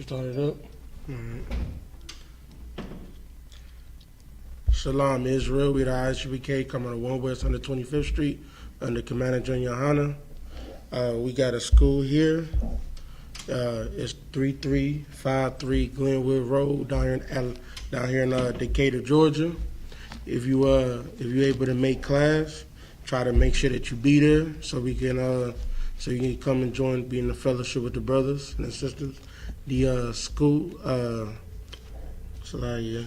Start it up. All right. Shalom, Israel. We the I.S.U.P.K. coming to 1 West 125th Street under Commander General Yahanna. We got a school here. It's 3353 Glenwood Road down here in Decatur, Georgia. If you able to make class, try to make sure that you be there so we can so you can come and join, be in the fellowship with the brothers and sisters. The school, sorry,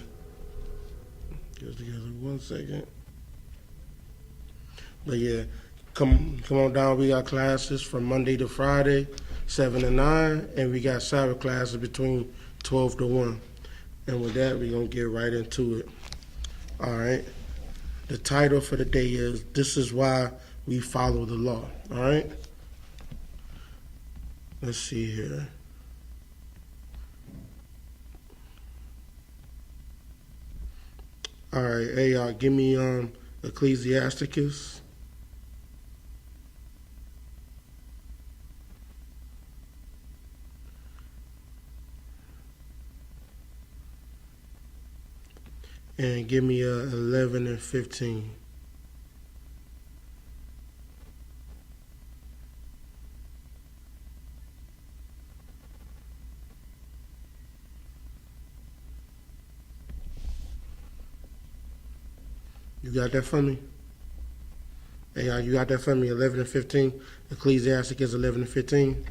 get it together 1 second. But yeah, come on down. We got classes from Monday to Friday, 7 to 9, and we got Sabbath classes between 12 to 1. And with that, we're gonna get right into it. All right. The title for the day is "This is Why We Follow the Law." All right. Let's see here. All right, hey y'all, give me Ecclesiasticus. And give me 11 and 15. You got that for me? Hey, you got that for me? 11 and 15. Ecclesiasticus 11 and 15.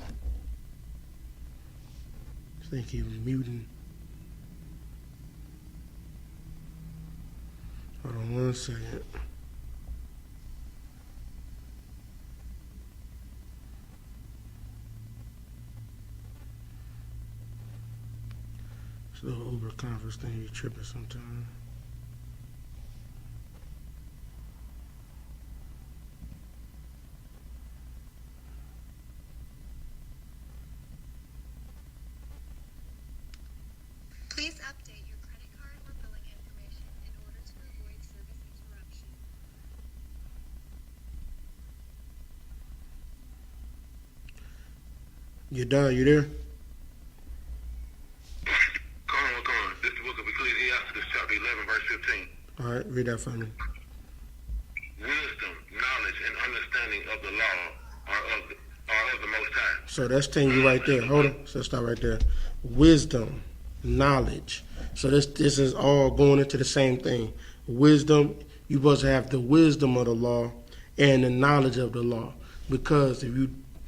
I think he was muting. Hold on 1 second. It's a little Uber conference thing. You tripping sometimes. Please update your credit card or billing information in order to avoid service interruption. You done? You there? Come on. This is the book of Ecclesiastes, chapter 11, verse 15. All right, read that for me. Wisdom, knowledge, and understanding of the law are of the Most High. So that's telling you right there. Hold on. So stop right there. Wisdom, knowledge. So this is all going into the same thing. Wisdom, you're supposed to have the wisdom of the law and the knowledge of the law. Because if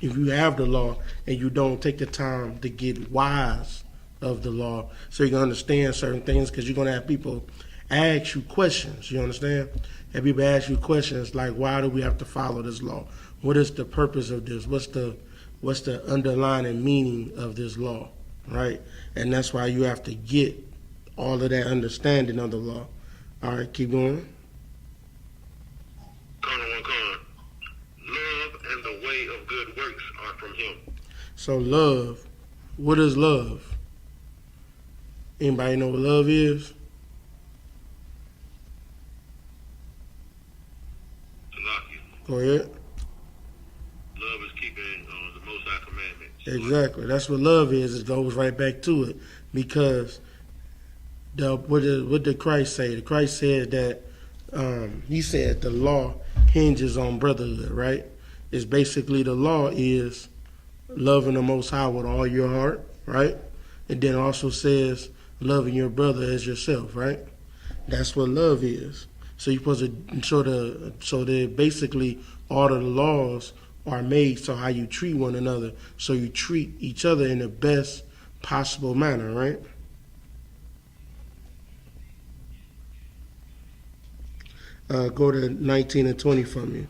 you have the law and you don't take the time to get wise of the law, so you can understand certain things, because you're going to have people ask you questions. You understand? Have people ask you questions like, why do we have to follow this law? What is the purpose of this? What's the underlying meaning of this law? Right? And that's why you have to get all of that understanding of the law. All right, keep going. Come on. Love and the way of good works are from him. So love, what is love? Anybody know what love is? Go ahead. Love is keeping the Most High commandments. Exactly. That's what love is. It goes right back to it. Because what did Christ say? Christ said that he said the law hinges on brotherhood, right? It's basically the law is loving the Most High with all your heart, right? And then also says loving your brother as yourself, right? That's what love is. So you're supposed to so that basically all of the laws are made so how you treat one another, so you treat each other in the best possible manner, right? Go to 19 and 20 for me.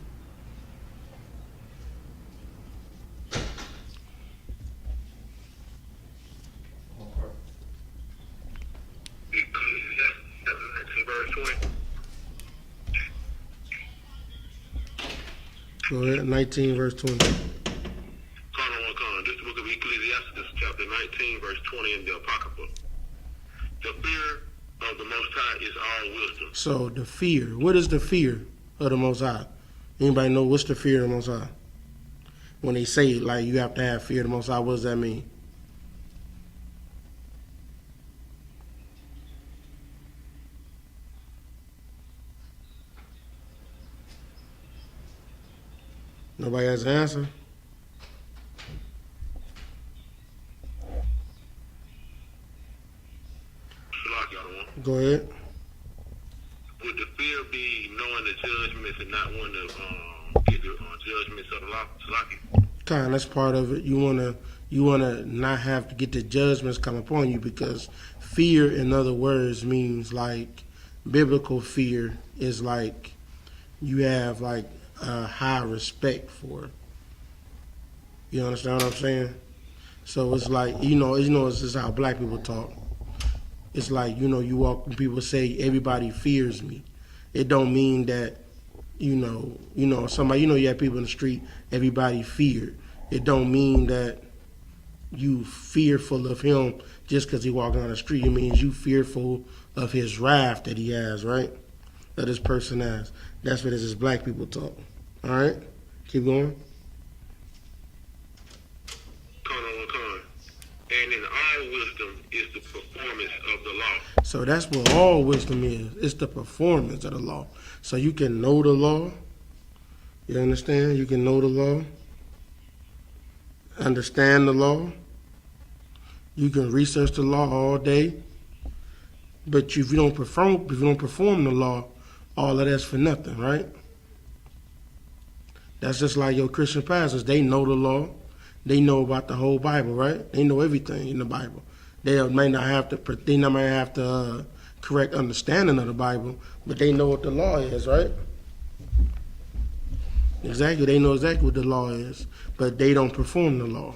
Verse 20. Go ahead, 19 verse 20. Come on. This is the book of Ecclesiastes, chapter 19, verse 20 in the Apocrypha. The fear of the Most High is all wisdom. So the fear, what is the fear of the Most High? Anybody know what's the fear of the Most High? When they say like you have to have fear of the Most High, what does that mean? Nobody has an answer? Shalak, y'all one. Go ahead. Would the fear be knowing the judgments and not wanting to get the judgments of the law? Shalak? That's part of it. You wanna not have to get the judgments come upon you, because fear, in other words, means like biblical fear is like you have like a high respect for it. You understand what I'm saying? So it's like it's just how black people talk. It's like you walk and people say everybody fears me. It don't mean that somebody you have people in the street everybody feared. It don't mean that you fearful of him just because he walking on the street. It means you fearful of his wrath that he has, right? That this person has. That's what this is black people talk. All right, keep going. And in all wisdom is the performance of the law. So that's what all wisdom is. It's the performance of the law. So you can know the law. You understand? You can know the law. Understand the law. You can research the law all day. But if you don't perform the law, all of that's for nothing, right? That's just like your Christian pastors. They know the law. They know about the whole Bible, right? They know everything in the Bible. They might not have to correct understanding of the Bible, but they know what the law is, right? Exactly, they know exactly what the law is, but they don't perform the law.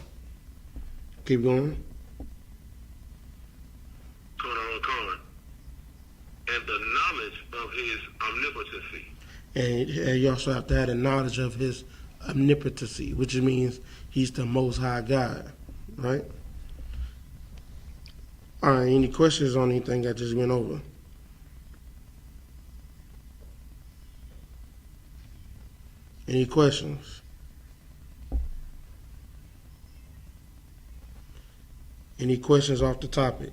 Keep going. And the knowledge of his omnipotency. And you also have to have the knowledge of his omnipotency, which means he's the Most High God, right? All right, any questions on anything I just went over? Any questions? Any questions off the topic?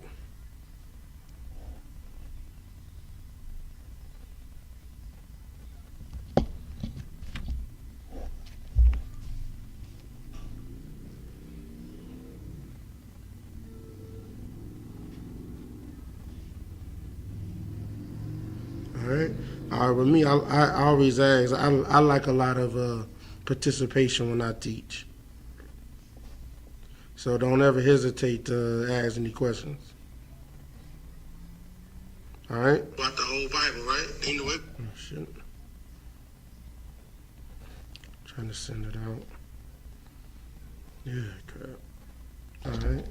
All right, with me, I always ask. I like a lot of participation when I teach. So don't ever hesitate to ask any questions. All right? About the whole Bible, right? Ain't no way. Oh, shit. Trying to send it out. Yeah, crap. All right.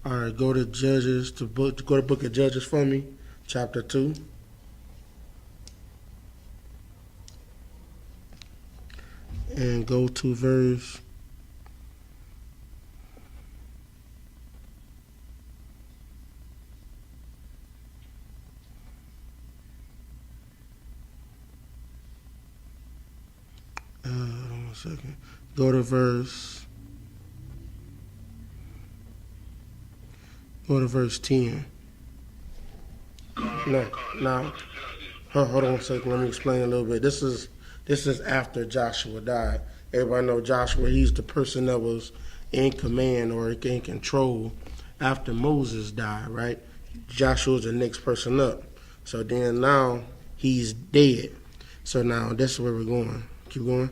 All right, go to Judges, go to Book of Judges for me, chapter 2. And go to verse 1 second. Go to verse 10. No. Hold on a second. Let me explain a little bit. This is after Joshua died. Everybody know Joshua. He's the person that was in command or in control after Moses died, right? Joshua's the next person up. So then now he's dead. So now that's where we're going. Keep going.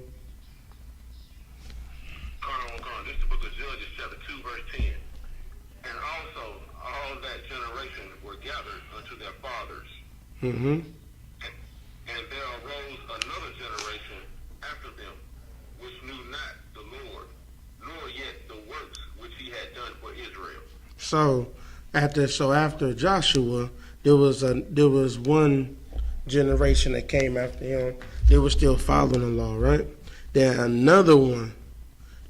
This is the book of Judges, chapter 2, verse 10. And also all that generation were gathered unto their fathers. Mm-hmm. And there arose another generation after them, which knew not the Lord, nor yet the works which he had done for Israel. So after Joshua, there was one generation that came after him. They were still following the law, right? Then another one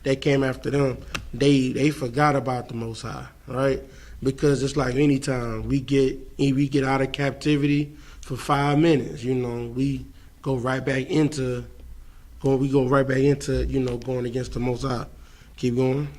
that came after them, they forgot about the Most High, right? Because it's like anytime we get out of captivity for 5 minutes, we go right back into going against the Most High. Keep going.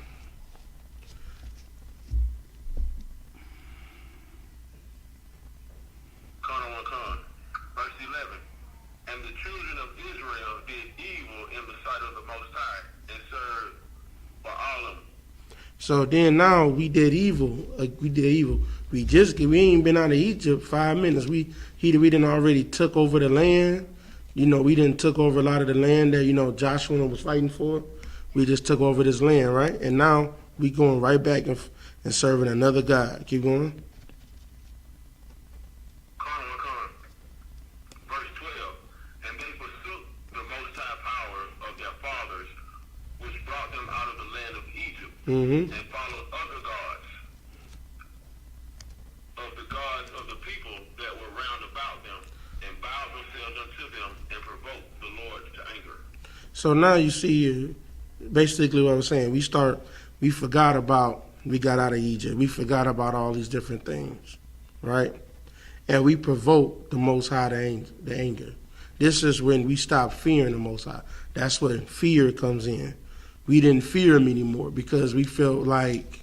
So then now we did evil. We did evil. We ain't been out of Egypt 5 minutes. We didn't already took over the land. We didn't took over a lot of the land that Joshua was fighting for. We just took over this land, right? And now we going right back and serving another God. Keep going. Verse 12. And they forsook the Most High power of their fathers, which brought them out of the land of Egypt, Mm-hmm. and followed other gods, of the gods of the people that were round about them, and bowed themselves unto them, and provoked the Lord to anger. So now you see, basically what I was saying. We forgot about, we got out of Egypt. We forgot about all these different things, right? And we provoked the Most High to anger. This is when we stop fearing the Most High. That's when fear comes in. We didn't fear him anymore because we felt like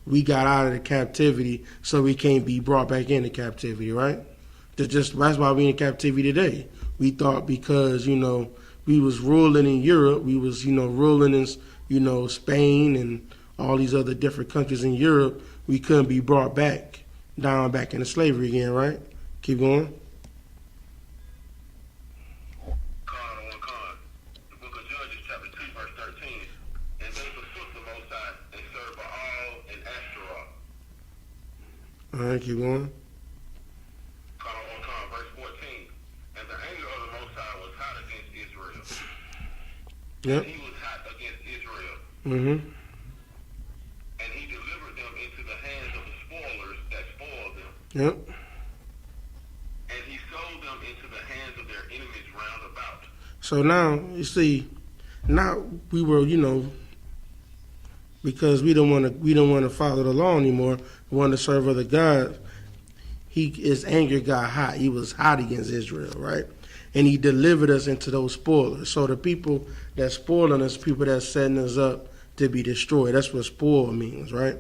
we got out of the captivity, so we can't be brought back into captivity, right? That's why we in captivity today. We thought because, we was ruling in Europe, we was, ruling in, Spain and all these other different countries in Europe, we couldn't be brought back into slavery again, right? Keep going. The book of Judges, chapter 2, verse 13. And they forsook the Most High, and served Baal and Ashtaroth. All right, keep going. Verse 14. And the anger of the Most High was hot against Israel. Yep. And he was hot against Israel. Mm-hmm. And he delivered them into the hands of the spoilers that spoiled them. Yep. And he sold them into the hands of their enemies round about. So now, you see, now we were, because we don't want to follow the law anymore, we want to serve other gods. His anger got hot. He was hot against Israel, right? And he delivered us into those spoilers. So the people that spoiling us, people that's setting us up to be destroyed. That's what spoil means, right?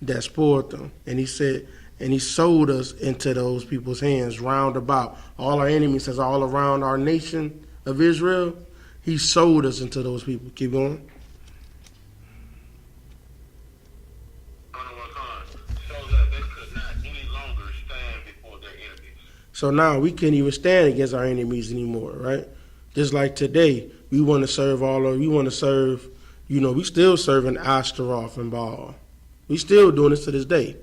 That spoiled them. And he said, and he sold us into those people's hands round about. All our enemies, that's all around our nation of Israel. He sold us into those people. Keep going. So now we can't even stand against our enemies anymore, right? Just like today, we want to serve we still serving Ashtaroth and Baal. We still doing this to this day.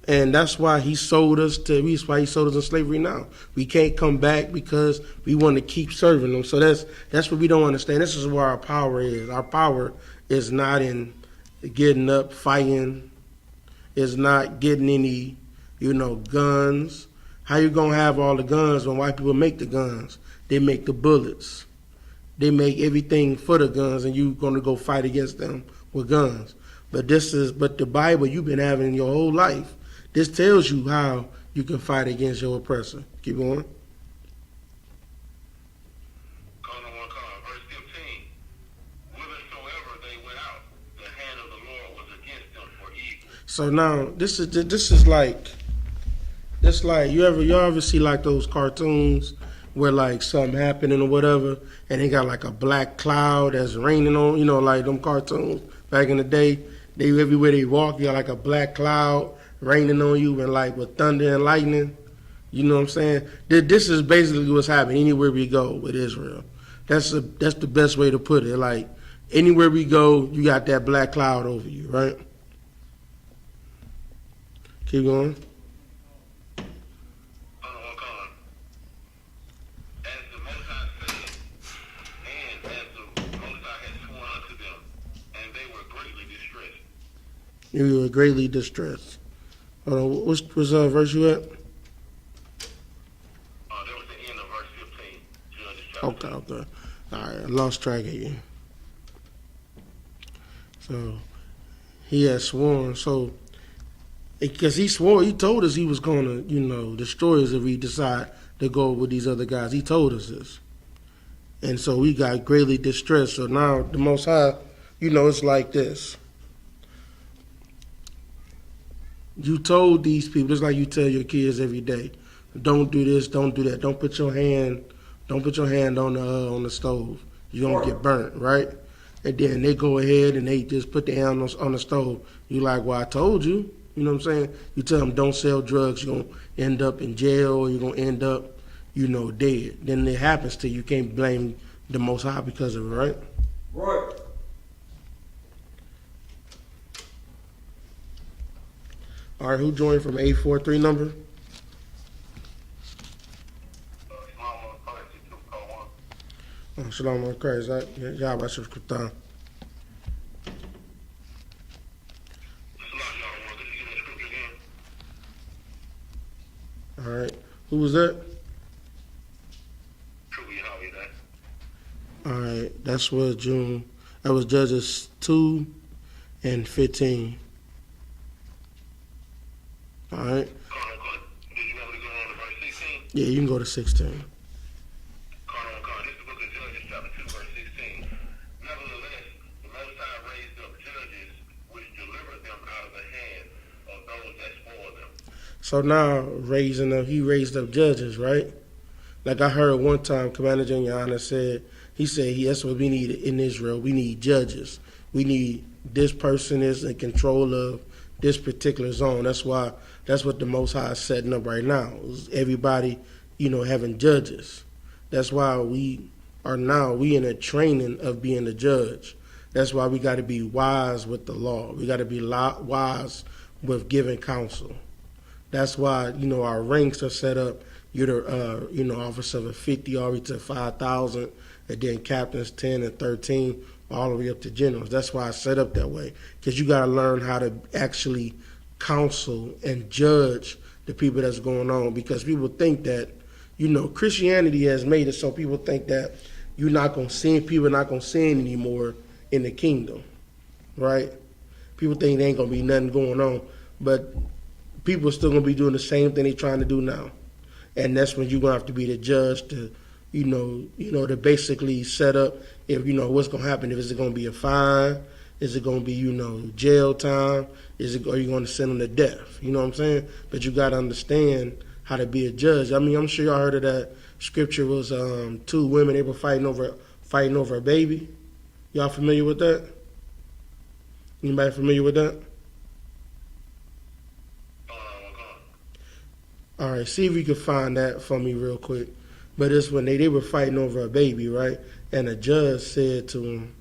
And that's why he sold us in slavery now. We can't come back because we want to keep serving them. So that's what we don't understand. This is where our power is. Our power is not in getting up, fighting. It's not getting any, guns. How you gonna have all the guns when white people make the guns? They make the bullets. They make everything for the guns, and you gonna go fight against them with guns. But the Bible you've been having your whole life. This tells you how you can fight against your oppressor. Keep going. Verse 15. Whithersoever they went out, the hand of the Lord was against them for evil. So now this is like. It's like you ever see like those cartoons where like something happening or whatever, and they got like a black cloud that's raining on, like them cartoons back in the day. They everywhere they walk, you got like a black cloud raining on you and like with thunder and lightning. You know what I'm saying? This is basically what's happening anywhere we go with Israel. That's the best way to put it. Like anywhere we go, you got that black cloud over you, right? Keep going. You were greatly distressed. Hold on, what's verse you at? That was the end of verse 15. Okay. All right, I lost track of you. So he had sworn. So because he swore, he told us he was going to, destroy us if we decide to go with these other guys. He told us this, and so we got greatly distressed. So now the Most High, it's like this. You told these people, just like you tell your kids every day, don't do this, don't do that, don't put your hand on the stove. You're gonna get burnt, right? and then they go ahead and they just put the hand on the stove. You like, well, I told you. You know what I'm saying? You tell them don't sell drugs, you're gonna end up in jail, or you're gonna end up, dead. Then it happens to you. You can't blame the Most High because of it, right? Right. All right, who joined from 843 number? Shalom on Christ. Yahweh Shukran. All right. Who was that? All right. That's what June. That was Judges 2 and 15. All right. Did you want me to go on to verse 16? Yeah, you can go to 16. This is the book of Judges, chapter 2, verse 16. Nevertheless, the Most High raised up judges which delivered them out of the hand of those that spoiled them. So now he raised up judges, right? Like I heard one time, Commander General Yahanna said, that's what we need in Israel. We need judges. We need this person is in control of this particular zone. That's what the Most High is setting up right now. Is everybody, having judges. That's why we in a training of being a judge. That's why we got to be wise with the law. We got to be wise with giving counsel. That's why, our ranks are set up. You're the, officer of a 50 all the way to 5,000, and then captains 10 and 13, all the way up to generals. That's why I set up that way, because you got to learn how to actually counsel and judge the people that's going on, because people think that, Christianity has made it so people think that you're not going to sin, people are not going to sin anymore in the kingdom, right? People think there ain't going to be nothing going on, but people are still going to be doing the same thing they're trying to do now. And that's when you're going to have to be the judge to, to basically set up if, what's going to happen. If is it going to be a fine? Is it going to be, jail time? Are you going to send them to death? You know what I'm saying? But you got to understand how to be a judge. I mean, I'm sure y'all heard of that scripture was two women, they were fighting over a baby. Y'all familiar with that? Anybody familiar with that? All right, see if you can find that for me real quick. But it's when they were fighting over a baby, right? And a judge said to him,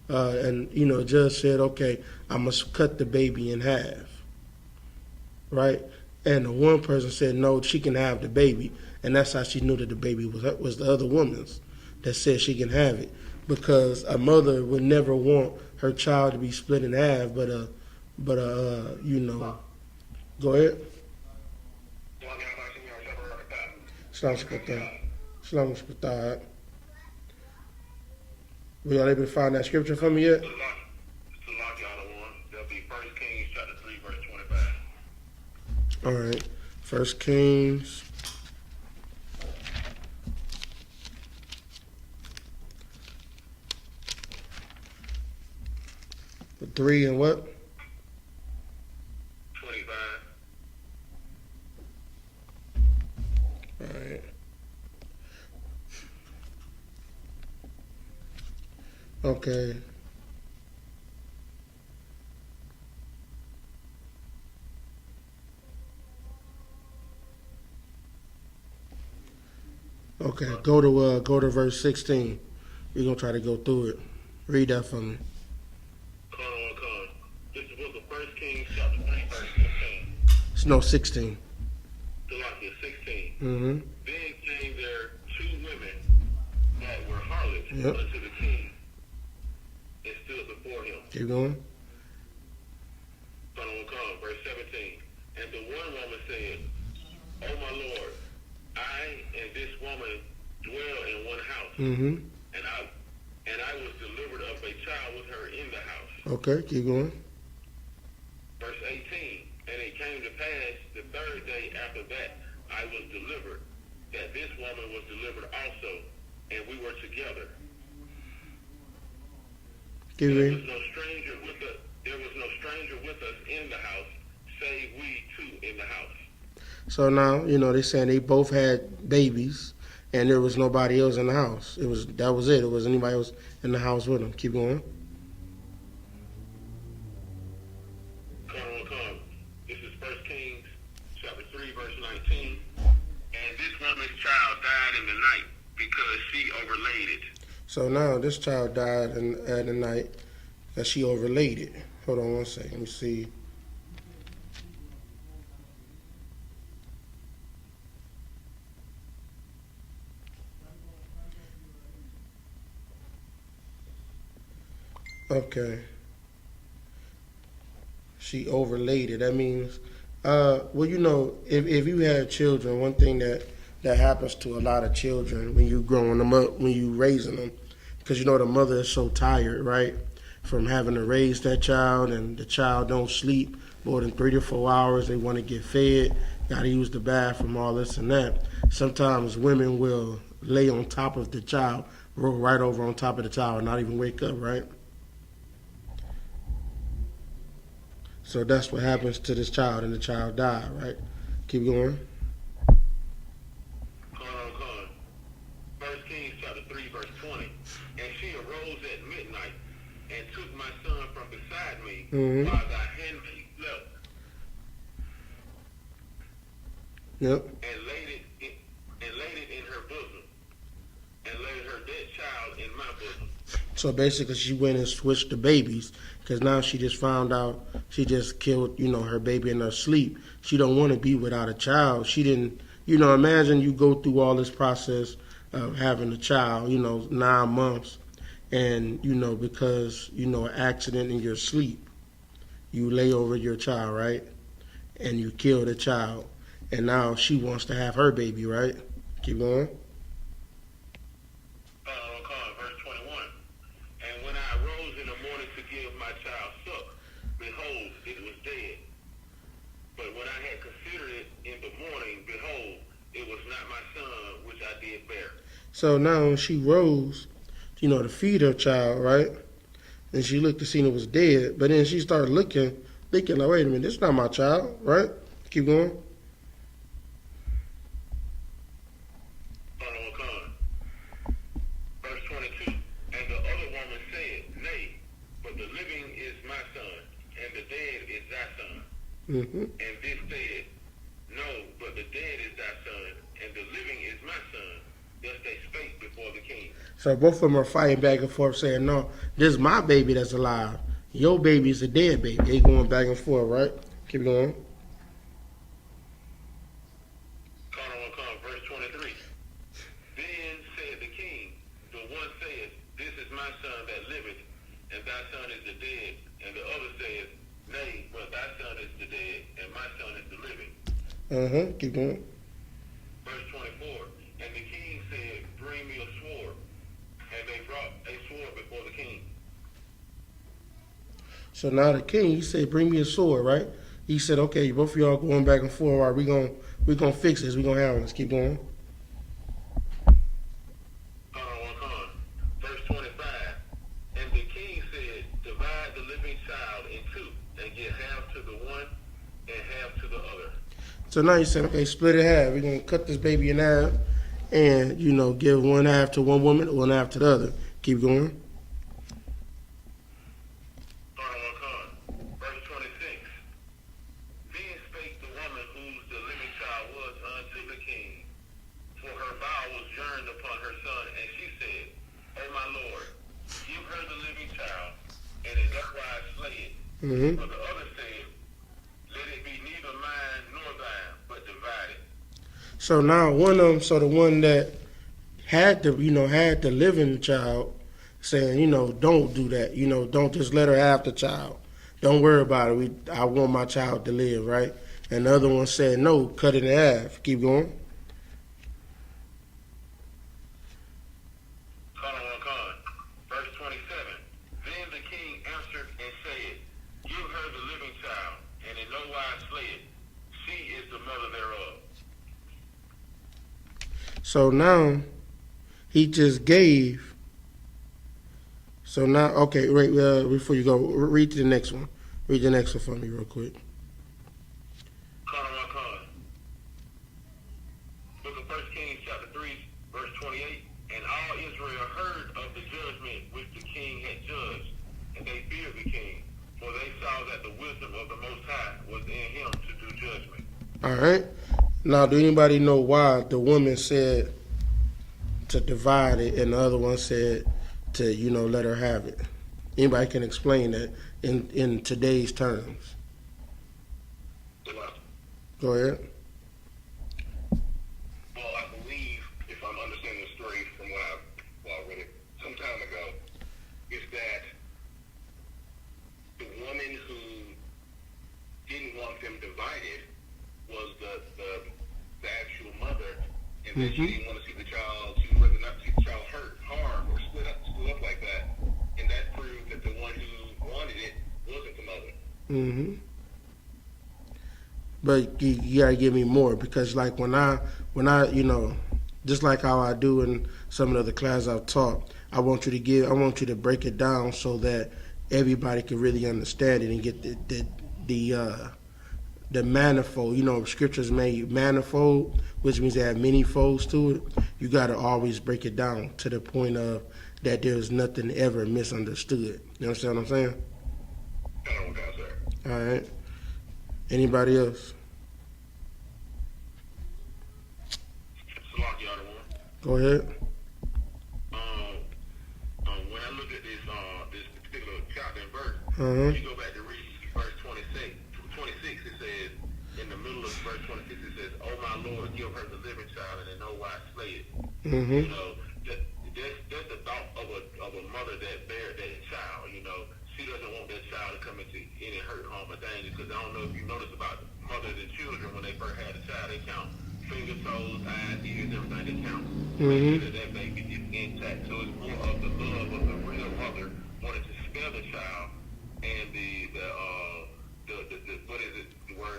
the judge said, okay, I must cut the baby in half, right? And the one person said, no, she can have the baby. And that's how she knew that the baby was the other woman's that said she can have it. Because a mother would never want her child to be split in half, but go ahead. Shalom. We are able to find that scripture for me yet? That'll be 1 Kings chapter 3, verse 25. All right. 1 Kings. The 3 and what? 25. All right. Okay. Okay, go to verse 16. We're gonna try to go through it. Read that for me. This is the book of 1 Kings chapter 3, verse 15. No, 16. Salakia 16. Mm-hmm. Then came there two women that were harlots Yep. unto the king, and stood before him. Keep going. Verse 17. And the one woman said, O my Lord, I and this woman dwell in one house, Mm-hmm. and I was delivered of a child with her in the house. Okay, keep going. Verse 18. And it came to pass the third day after that I was delivered, that this woman was delivered also, and we were together. Keep There reading. was no stranger with us. There was no stranger with us in the house, save we two in the house. So now, they're saying they both had babies, and there was nobody else in the house. That was it. It was anybody else in the house with them. Keep going. 3, verse 19. And this woman's child died in the night because she overlaid it. So now this child died at the night that she overlaid it. Hold on one second. Let me see. Okay. She overlaid it. That means, well, you know, if you have children, one thing that happens to a lot of children when you growing them up, when you raising them, because you know the mother is so tired, right, from having to raise that child, and the child don't sleep more than 3 to 4 hours. They want to get fed, got to use the bathroom, all this and that. Sometimes women will lay on top of the child, roll right over on top of the child, and not even wake up, right? So that's what happens to this child, and the child died, right? Keep going. Come. 1 Kings chapter 3, verse 20. And she arose at midnight and took my son from beside me while thy handmaid slept. Yep. And laid it in her bosom, and laid her dead child in my bosom. So basically, she went and switched the babies, because now she just found out she just killed, you know, her baby in her sleep. She don't want to be without a child. She didn't, you know, imagine you go through all this process of having a child, you know, 9 months, and, you know, because, you know, an accident in your sleep, you lay over your child, right? And you kill the child. And now she wants to have her baby, right? Keep going. Verse 21. And when I arose in the morning to give my child suck, behold, it was dead. But when I had considered it in the morning, behold, it was not my son which I did bear. So now she rose, you know, to feed her child, right? And she looked to see it was dead. But then she started looking, thinking, like, wait a minute, this is not my child, right? Keep going. Verse 22. And the other woman said, Nay, but the living is my son, and the dead is thy son. And this said, No, but the dead is thy son, and the living is my son. Thus they spake before the king. So both of them are fighting back and forth, saying, no, this is my baby that's alive. Your baby is a dead baby. They going back and forth, right? Keep going. Verse 23. Then said the king, the one saith, This is my son that liveth, and thy son is the dead. And the other saith, Nay, but thy son is the dead, and my son is the living. Keep going. Verse 24. And the king said, Bring me a sword. And they brought a sword before the king. So now the king, he said, bring me a sword, right? He said, okay, both of y'all going back and forth. All right, we're gonna fix this. We're gonna handle this. Keep going. Verse 25. And the king said, Divide the living child in two, and give half to the one and half to the other. So now he said, okay, split it half. We're gonna cut this baby in half, and, you know, give one half to one woman, one half to the other. Keep going. Verse 26. Then spake the woman whose the living child was unto the king, for her bowels yearned upon her son, and she said, O my lord, give her the living child, and in that wise slay it. But the other said, Let it be neither mine nor thine, but divided. So now one of them, so the one that had the living child, saying, you know, don't do that. You know, don't just let her have the child. Don't worry about it. I want my child to live, right? And the other one said, no, cut it in half. Keep going. Verse 27. Then the king answered and said, Give her the living child, and in no wise slay it. She is the mother thereof. So now he just gave. So now, okay, right, before you go, read the next one. Read the next one for me real quick. Book of 1 Kings chapter 3, verse 28. And all Israel heard of the judgment which the king had judged, and they feared the king, for they saw that the wisdom of the Most High was in him to do judgment. All right. Now, do anybody know why the woman said to divide it and the other one said to, let her have it? Anybody can explain that in today's terms? Go ahead. Well, I believe, if I'm understanding the story from what I read it some time ago, is that the woman who didn't want them divided was the actual mother, and that she didn't want to see the child. She would rather not see the child hurt, harmed, or split up like that, and that proved that the one who wanted it wasn't the mother. Mm-hmm. But you gotta give me more, because like when I just like how I do in some of the other classes I've taught, I want you to break it down so that everybody can really understand it and get the manifold. Scriptures made manifold, which means they have many folds to it. You gotta always break it down to the point of that there's nothing ever misunderstood. You understand what I'm saying? All right. Anybody else? Go ahead. When I look at this particular chapter and verse, you go back to read verse 26. It says, in the middle of verse 26, it says, "Oh my Lord, give her the living child, and in no wise slay it." That's the thought of a mother that bears that child. She doesn't want that child to come into any hurt, harm, or danger. Because I don't know if you notice about mothers and children, when they first had a child, they count finger, toes, eyes, ears, everything. They count. Make sure that baby is intact. So it's more of the love of the real mother wanting to spare the child, and the what is it? The word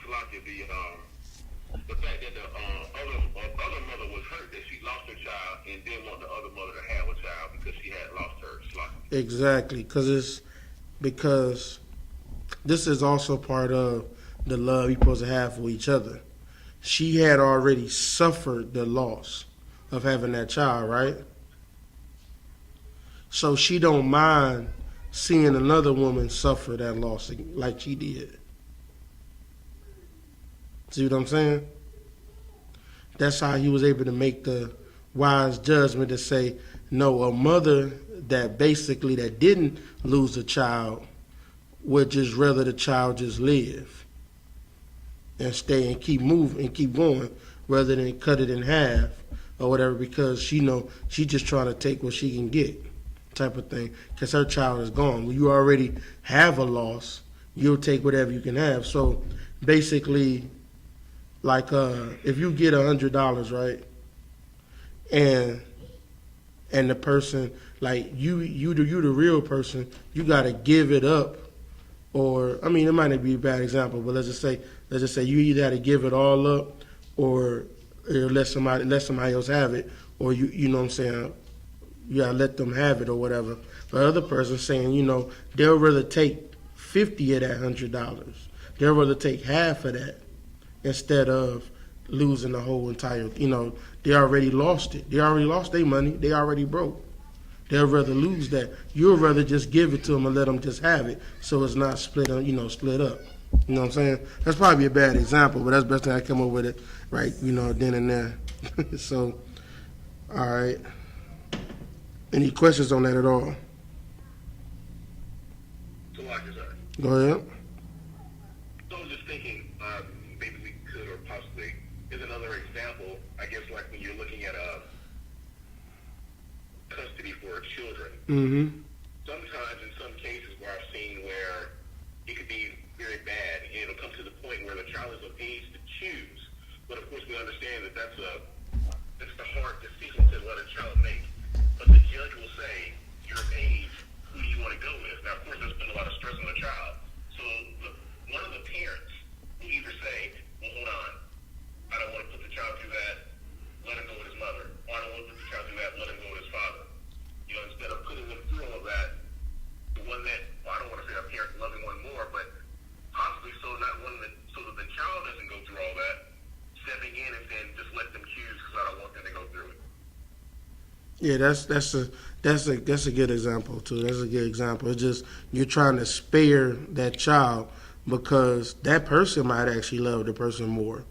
Shalaki, the fact that the other mother was hurt that she lost her child and didn't want the other mother to have a child because she had lost her. Shalaki. Exactly, because this is also part of the love you're supposed to have for each other. She had already suffered the loss of having that child, right? So she don't mind seeing another woman suffer that loss like she did. See what I'm saying? That's how he was able to make the wise judgment to say, no, a mother that didn't lose a child would just rather the child just live and stay and keep moving and keep going rather than cut it in half or whatever, because she just trying to take what she can get type of thing, because her child is gone. When you already have a loss, you'll take whatever you can have. So basically, like if you get $100, right, and the person, like you the real person, you got to give it up. Or it might not be a bad example, but let's just say you either got to give it all up or let somebody else have it, or you know what I'm saying, you got to let them have it or whatever. The other person saying, they'll rather take 50 of that $100. They'll rather take half of that instead of losing the whole entire, they already lost it. They already lost their money. They already broke. They'll rather lose that. You'll rather just give it to them and let them just have it, so it's not split up. You know what I'm saying? That's probably a bad example, but that's the best thing I come up with it, right? Then and there. So, all right. Any questions on that at all? Go ahead. So I was just thinking, maybe we could, or possibly, is another example, I guess, like when you're looking at custody for children. Mm-hmm. Sometimes, in some cases, where I've seen where it could be very bad, and it'll come to the point where the child is of age to choose. But of course, we understand that that's a hard decision to let a child make. But the judge will say, "Your age, who do you want to go with?" Now, of course, there's been a lot of stress on the child. So one of the parents will either say, "Well, hold on, I don't want to put the child through that. Let him go with his mother." Or, "I don't want to put the child through that. Let him go with his father." Instead of putting them through all of that, the one that, I don't want to say a parent loving one more, but possibly so that the child doesn't go through all that, stepping in and saying, "Just let them choose because I don't want them to go through it." Yeah, that's a good example too. That's a good example. It's just you're trying to spare that child because that person might actually love the person more.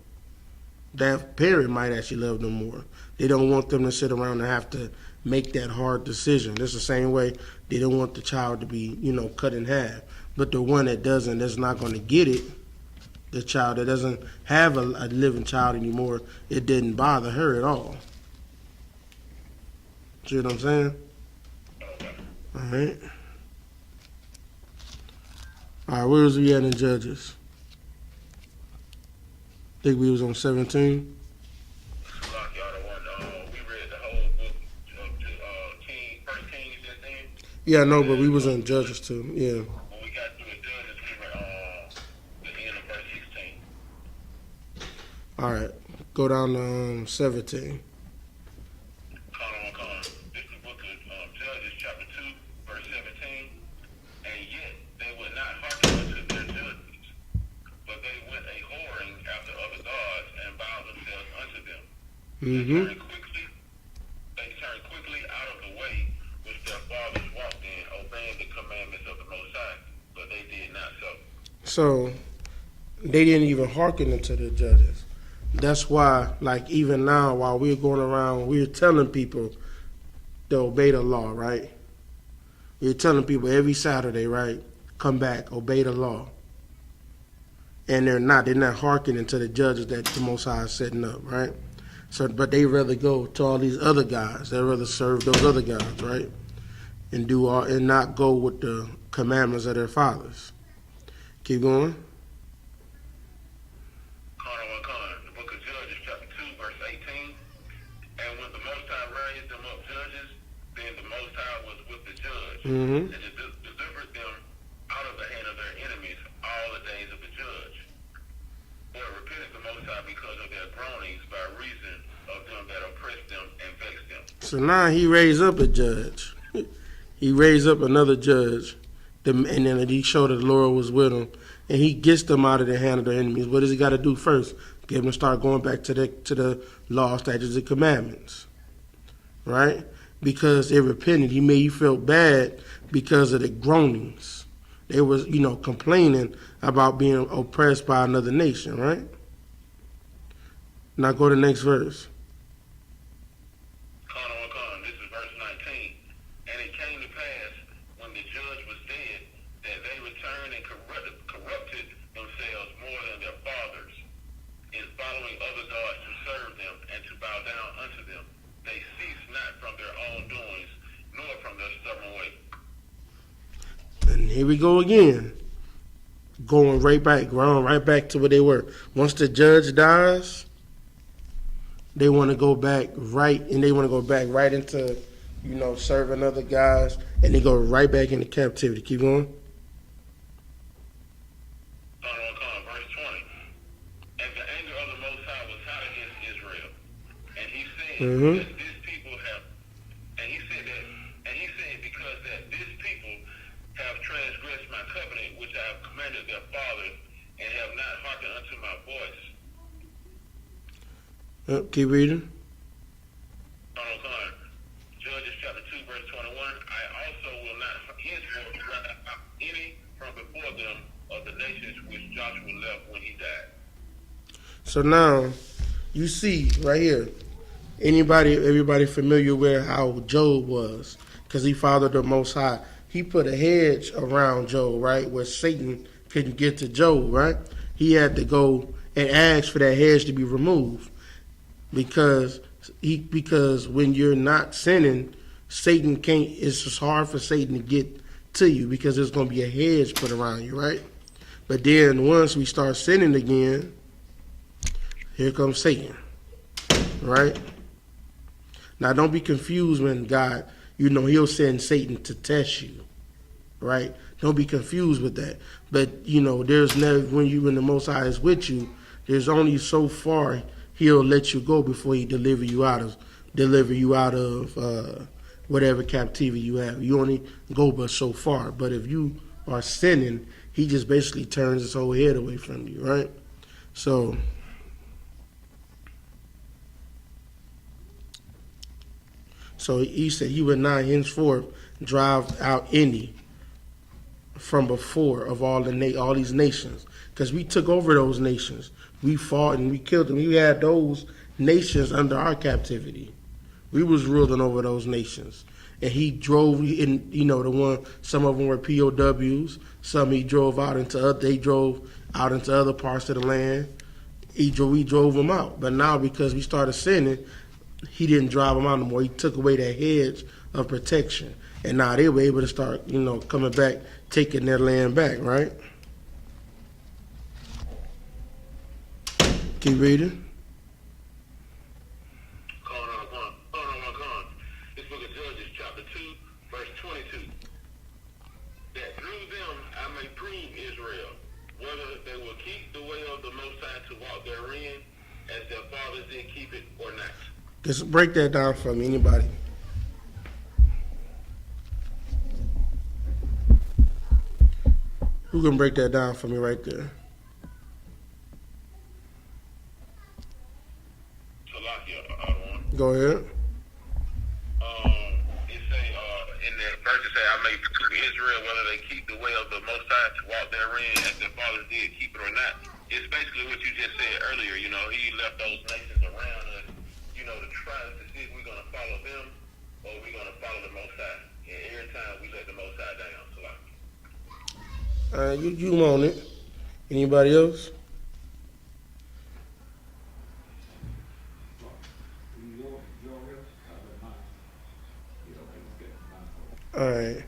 that parent might actually love them more. They don't want them to sit around and have to make that hard decision. It's the same way they don't want the child to be, cut in half. But the one that's not going to get it, the child that doesn't have a living child anymore, it didn't bother her at all. See what I'm saying? All right. All right, where was we at in Judges? I think we was on 17. Yeah, no, but we was in Judges too. Yeah. When we got through the Judges, we were the end of verse 16. All right, go down to 17. This is the book of Judges, chapter 2, verse 17. And yet they would not hearken unto their judges, but they went a whoring after other gods and bowed themselves unto them. Mm-hmm. They turned quickly out of the way which their fathers walked in, obeying the commandments of the Most High, but they did not so. So they didn't even hearken unto the judges. That's why, like, even now, while we're going around, we're telling people to obey the law, right? We're telling people every Saturday, right? Come back, obey the law. And they're not hearkening to the judges that the Most High is setting up, right? So, but they rather go to all these other guys. They rather serve those other guys, right? And not go with the commandments of their fathers. Keep going. The book of Judges, chapter 2, verse 18. And when the Most High raised them up judges, then the Most High was with the judge, Mm-hmm. and delivered them out of the hand of their enemies all the days of the judge. But repented the Most High because of their groanings by reason of them that oppressed them and vexed them. So now he raised up a judge. He raised up another judge. And then he showed that the Lord was with him. And he gets them out of the hand of their enemies. What does he got to do first? Get them to start going back to the law, statutes, and commandments. Right? Because they repented. He made you feel bad because of the groanings. They was, complaining about being oppressed by another nation, right? Now go to the next verse. This is verse 19. And it came to pass, when the judge was dead, that they returned and corrupted themselves more than their fathers, in following other gods to serve them and to bow down unto them. They ceased not from their own doings, nor from their stubborn way. And here we go again. Going right back to where they were. Once the judge dies, they want to go back right into, serving other guys, and they go right back into captivity. Keep going. Verse 20. And the anger of the Most High was hot against Israel, and he said Mm-hmm. that this people have, and he said because that this people have transgressed my covenant which I have commanded their fathers, and have not hearkened unto my voice. Keep reading. Judges chapter 2, verse 21. I also will not henceforth drive out any from before them of the nations which Joshua left when he died. So now, you see right here, everybody familiar with how Job was, because he followed the Most High. He put a hedge around Job, right, where Satan couldn't get to Job, right? He had to go and ask for that hedge to be removed, because when you're not sinning, Satan can't. It's just hard for Satan to get to you because there's going to be a hedge put around you, right? But then once we start sinning again, here comes Satan, right? Now don't be confused when God, he'll send Satan to test you, right? Don't be confused with that. But there's never when the Most High is with you, there's only so far he'll let you go before he deliver you out of whatever captivity you have. You only go but so far. But if you are sinning, he just basically turns his whole head away from you, right? So he said he would not henceforth drive out any from before of all these nations, because we took over those nations. We fought and we killed them. We had those nations under our captivity. We was ruling over those nations, and he drove in. The one. Some of them were POWs. Some he drove out into. They drove out into other parts of the land. We drove them out. But now, because we started sinning, he didn't drive them out no more. He took away that hedge of protection, and now they were able to start, coming back, taking their land back. Right? Keep reading. This book of Judges, chapter 2, verse 22. That through them I may prove Israel, whether they will keep the way of the Most High to walk therein, as their fathers did keep it, or not. Just break that down for me, anybody. Who can break that down for me right there? Go ahead. It say in the verse it say, I may prove Israel whether they keep the way of the Most High to walk therein, as their fathers did keep it or not. It's basically what you just said earlier. He left those nations around us, to try to see if we're going to follow them or we're going to follow the Most High. And every time we let the Most High down. You own it. Anybody else? All right.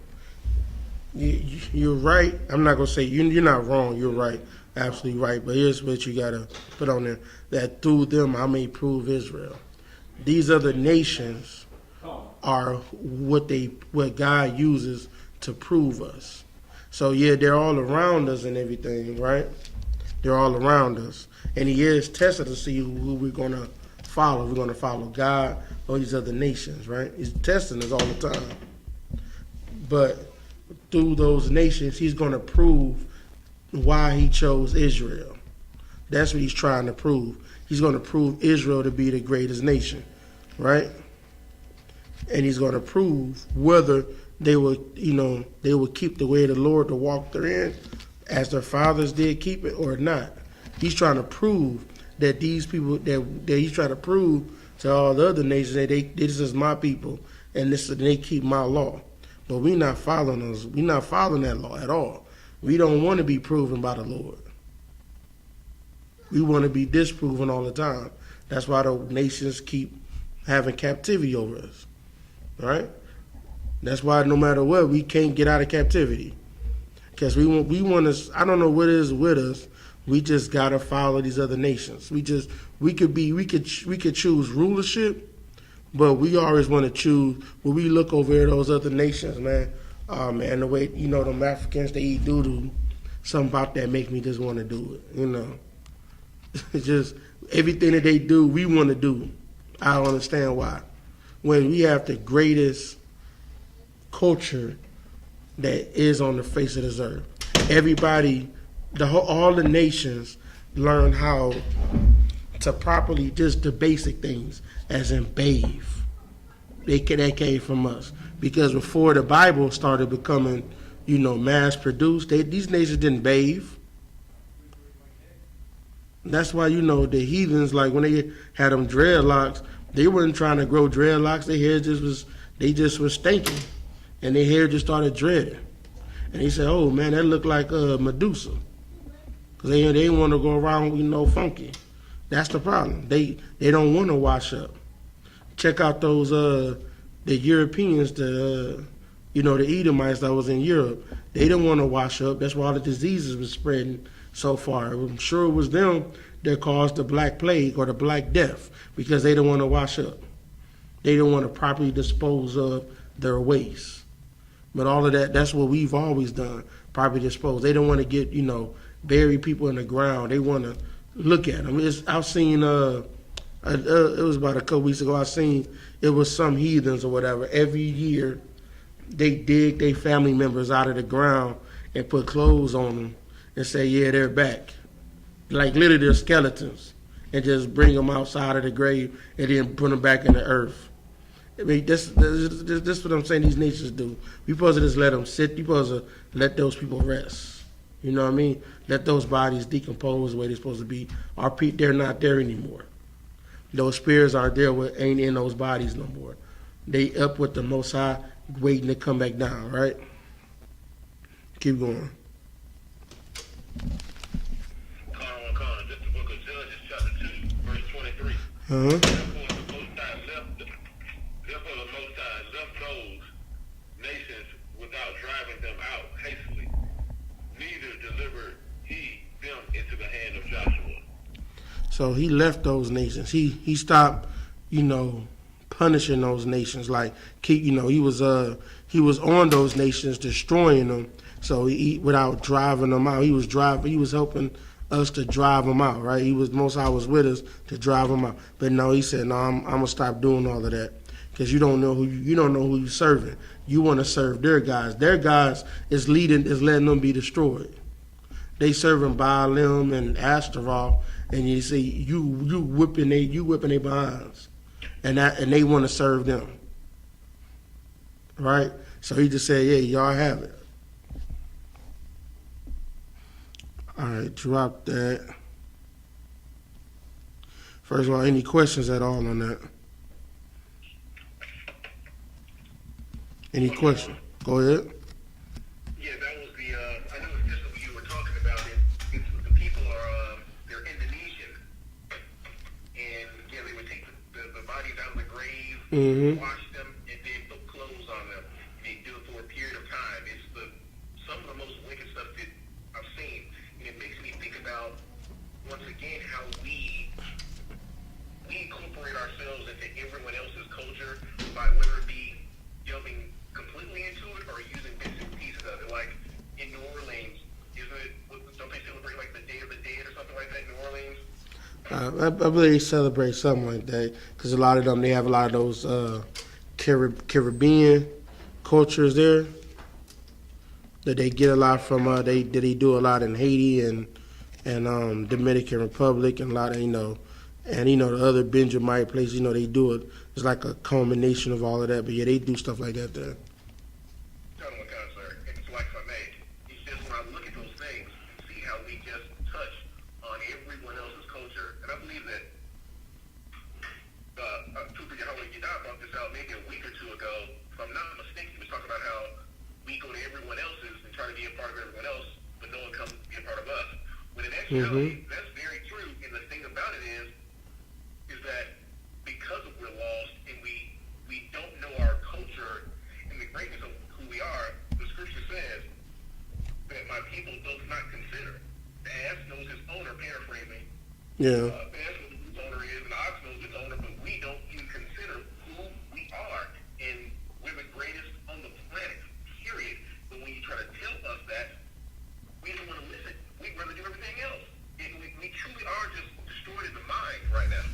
You're right. I'm not going to say you're not wrong. You're right. Absolutely right. But here's what you got to put on there. That through them I may prove Israel. These other nations are what God uses to prove us. So, yeah, they're all around us and everything, right? They're all around us. And he is testing to see who we're going to follow. We're going to follow God or these other nations, right? He's testing us all the time. But through those nations, he's going to prove why he chose Israel. That's what he's trying to prove. He's going to prove Israel to be the greatest nation, right? And he's going to prove whether they will keep the way of the Lord to walk therein, as their fathers did keep it, or not. He's trying to prove that these people that he's trying to prove to all the other nations that this is my people and they keep my law. But we're not following those. We're not following that law at all. We don't want to be proven by the Lord. We want to be disproven all the time. That's why the nations keep having captivity over us, right? That's why no matter what, we can't get out of captivity, because we want to. I don't know what it is with us. We just gotta follow these other nations. We could choose rulership. But we always want to choose, when we look over at those other nations, man, the way, them Africans, they eat doo-doo, something about that makes me just want to do it, It's just everything that they do, we want to do. I don't understand why. When we have the greatest culture that is on the face of this earth. Everybody, all the nations learn how to properly, just the basic things, as in bathe. That came from us. Because before the Bible started becoming, mass produced, these nations didn't bathe. That's why, the heathens, like when they had them dreadlocks, they weren't trying to grow dreadlocks. Their hair just was stinking. And their hair just started dreading. And they said, oh man, that looked like Medusa. Because they didn't want to go around, funky. That's the problem. They don't want to wash up. Check out those the Europeans, the Edomites that was in Europe. They didn't want to wash up. That's why all the diseases were spreading so far. I'm sure it was them that caused the Black Plague or the Black Death, because they didn't want to wash up. They didn't want to properly dispose of their waste. But all of that, that's what we've always done, properly dispose. They don't want to get, bury people in the ground. They want to look at them. I've seen, it was about a couple weeks ago, I seen it was some heathens or whatever. Every year, they dig their family members out of the ground and put clothes on them and say, yeah, they're back. Like literally they're skeletons, and just bring them outside of the grave and then put them back in the earth. I mean, this what I'm saying these nations do. We supposed to just let them sit. We supposed to let those people rest. You know what I mean? Let those bodies decompose the way they're supposed to be. They're not there anymore. Those spirits aren't there, ain't in those bodies no more. They up with the Most High, waiting to come back down, right? Keep going. This is the book of Judges, chapter 2, verse 23. Uh-huh. Therefore the Most High left those nations without driving them out hastily. Neither delivered he them into the hand of Joshua. So he left those nations. He stopped, punishing those nations. Like he was on those nations, destroying them. So he without driving them out, he was helping us to drive them out, right? Most High was with us to drive them out. But no, he said, no, I'm gonna stop doing all of that because you don't know who you're serving. You want to serve their guys. Their guys is letting them be destroyed. They serving Baalim and Ashtaroth, and you see you whipping their behinds, and they want to serve them, right? So he just said, yeah, y'all have it. All right, drop that. First of all, any questions at all on that? Any question? Go ahead. Yeah, that was I know it's just what you were talking about. It's the people they're Indonesian. And yeah, they would take the bodies out of the grave, wash them, and then put clothes on them. And they do it for a period of time. It's some of the most wicked stuff that I've seen. And it makes me think about, once again, how we incorporate ourselves into everyone else's culture by whether it be delving completely into it or using bits and pieces of it. Like in New Orleans, don't they celebrate like the Day of the Dead or something like that in New Orleans? I believe they celebrate something like that because a lot of them, they have a lot of those Caribbean cultures there that they get a lot from. They do a lot in Haiti and Dominican Republic and a lot of the other Benjamite places. They do it. It's like a culmination of all of that. But yeah, they do stuff like that there. It's like for me. It's just when I look at those things and see how we just touch on everyone else's culture, and I believe that Yahanna brought this out maybe a week or two ago. If I'm not mistaken, he was talking about how we go to everyone else's and try to be a part of everyone else, but no one comes to be a part of us. When in actuality, that's very true. And the thing about it is that because we're lost and we don't know our culture and the greatness of who we are, the scripture says that my people does not consider. The ass knows his owner, paraphrasing. Yeah. The ass knows who his owner is, and the ox knows its owner, but we don't even consider who we are. And we're the greatest on the planet, period. But when you try to tell us that, we don't want to listen. We'd rather do everything else. We truly are just destroyed in the mind right now.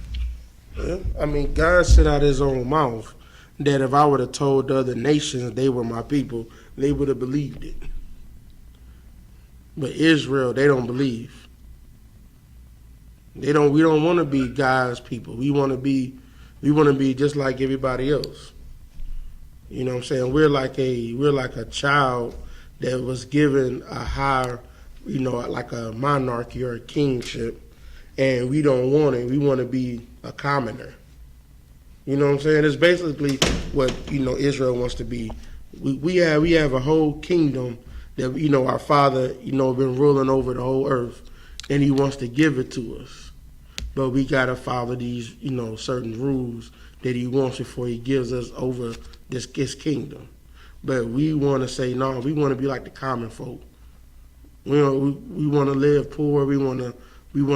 Yeah. I mean, God said out his own mouth that if I would have told the other nations they were my people, they would have believed it. But Israel, they don't believe. We don't want to be God's people. We want to be just like everybody else. You know what I'm saying? We're like a child that was given a higher, like a monarchy or a kingship, and we don't want it. We want to be a commoner. You know what I'm saying? It's basically what Israel wants to be. We have a whole kingdom that our Father been ruling over the whole earth, and He wants to give it to us. But we gotta follow these certain rules that He wants before He gives us over this kingdom. But we want to say no. We want to be like the common folk. We want to live poor. We want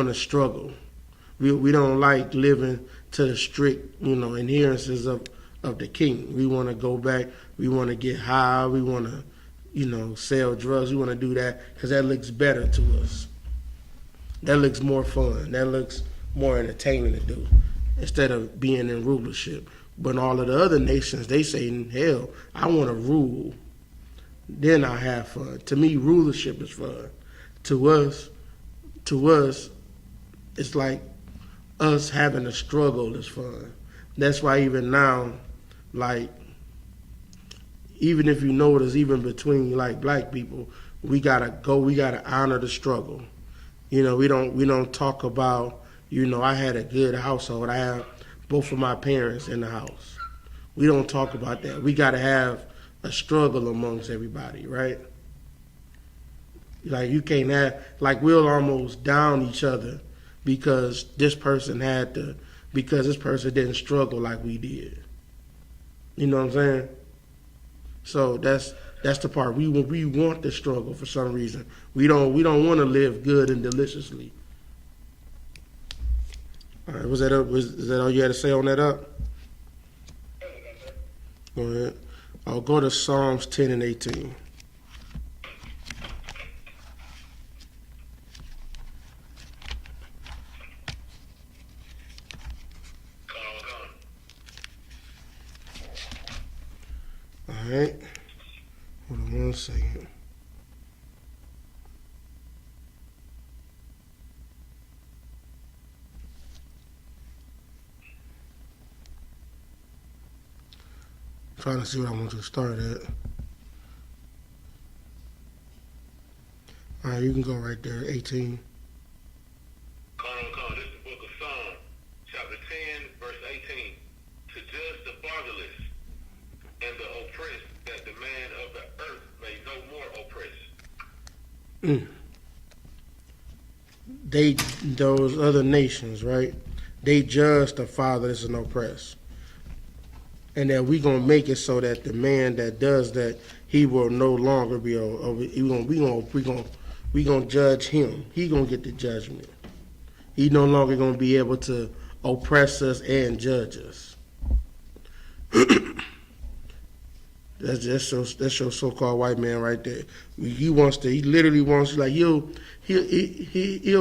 to struggle. We don't like living to the strict adherences of the king. We want to go back. We want to get high. We want to sell drugs. We want to do that because that looks better to us. That looks more fun. That looks more entertaining to do instead of being in rulership. But all of the other nations, they say, hell, I want to rule. Then I have fun. To me, rulership is fun. To us, it's like us having a struggle is fun. That's why even now, like, even if you notice, even between like black people, we gotta honor the struggle. We don't talk about, I had a good household. I have both of my parents in the house. We don't talk about that. We gotta have a struggle amongst everybody, right? Like, you can't have, like, we'll almost down each other because this person because this person didn't struggle like we did. You know what I'm saying? So that's the part we want the struggle for some reason. We don't want to live good and deliciously. All right, is that all you had to say on that up? Go ahead. I'll go to Psalms 10 and 18. All right. Hold on 1 second. Trying to see what I want to start at. All right, you can go right there, 18. Come on. This is the book of Psalms, chapter 10, verse 18. To judge the fatherless and the oppressed, that the man of the earth may no more oppress. Those other nations, right? They judge the fatherless and oppressed. And that we gonna make it so that the man that does that, he will no longer be we gonna judge him. He gonna get the judgment. He no longer gonna be able to oppress us and judge us. That's your so-called white man right there. He literally wants, like, he'll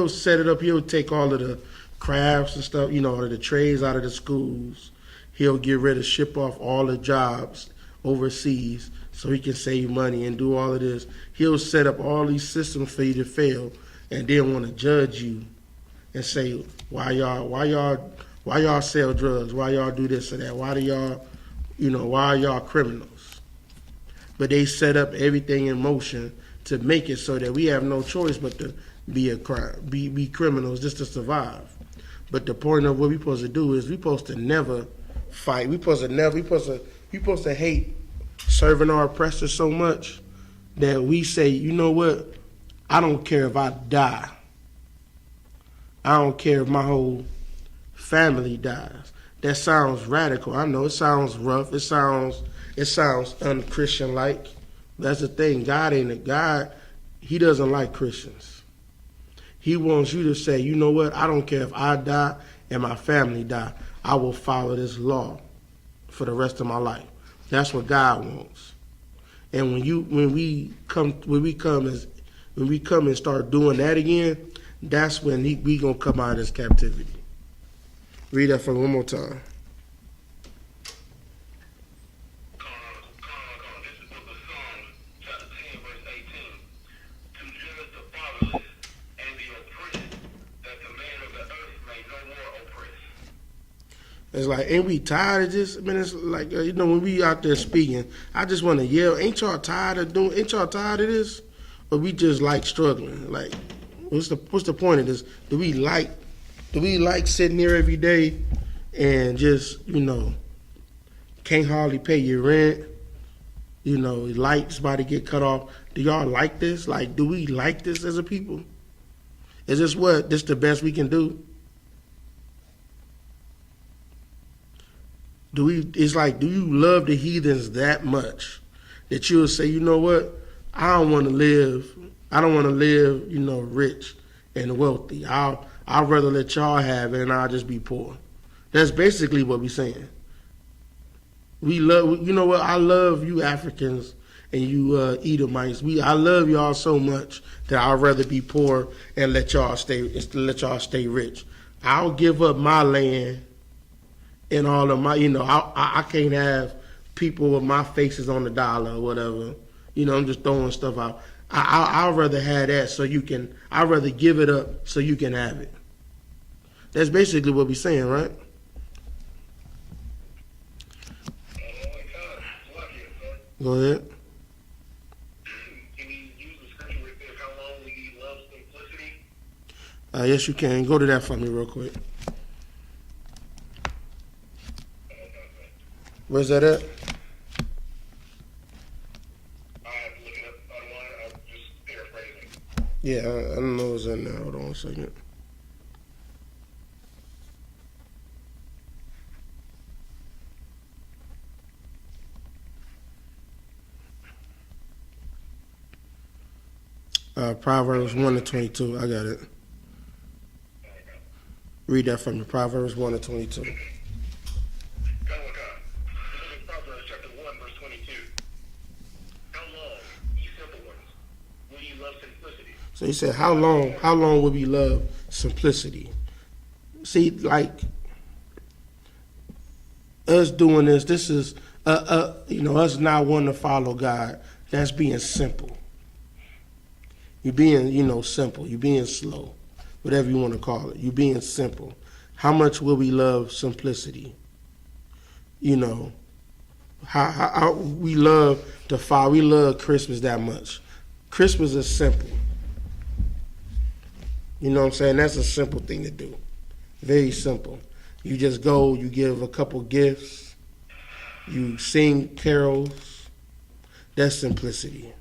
set it up. He'll take all of the crafts and stuff, all of the trades out of the schools. He'll get rid of, ship off all the jobs overseas so he can save money and do all of this. He'll set up all these systems for you to fail, and then want to judge you and say, why y'all sell drugs? Why y'all do this or that? Why are y'all criminals? But they set up everything in motion to make it so that we have no choice but to be criminals just to survive. But the point of what we're supposed to do is we're supposed to never fight. We're supposed to hate serving our oppressors so much that we say, you know what? I don't care if I die. I don't care if my whole family dies. That sounds radical. I know it sounds rough. It sounds unchristian like. That's the thing. God, he doesn't like Christians. He wants you to say, you know what? I don't care if I die and my family die. I will follow this law for the rest of my life. That's what God wants. And when we come and start doing that again, that's when we gonna come out of this captivity. Read that for one more time. This is the book of Psalms, chapter 10, verse 18. To judge the fatherless and the oppressed, that the man of the earth may no more oppress. It's like, ain't we tired of this? I mean, it's like, when we out there speaking, I just want to yell, ain't y'all tired of this? Or we just like struggling? Like, what's the point of this? Do we like sitting here every day and just, can't hardly pay your rent? Lights about to get cut off. Do y'all like this? Like, do we like this as a people? Is this the best we can do? Do you love the heathens that much that you'll say, you know what? I don't want to live, rich and wealthy. I'd rather let y'all have it and I'll just be poor. That's basically what we're saying. I love you Africans and you Edomites. I love y'all so much that I'd rather be poor and let y'all stay rich. I'll give up my land and all of my, I can't have people with my faces on the dollar or whatever. I'm just throwing stuff out. I'd rather have that I'd rather give it up so you can have it. That's basically what we're saying, right? Go ahead. Can you use the scripture where it says, how long will ye love simplicity? Yes, you can. Go to that for me real quick. Where's that at? I have to look it up online. I'm just paraphrasing. Yeah, I don't know what's in there. Hold on 1 second. Proverbs 1-22. I got it. Read that for me. Proverbs 1-22. Go on, God. Look at Proverbs chapter 1, verse 22. How long, ye simple ones, will ye love simplicity? So he said, how long will we love simplicity? See, like us doing this is us not wanting to follow God. That's being simple. You're being, simple. You're being slow. Whatever you want to call it. You're being simple. How much will we love simplicity? How we love the Father. We love Christmas that much. Christmas is simple. You know what I'm saying? That's a simple thing to do. Very simple. You just go, you give a couple gifts, you sing carols. That's simplicity.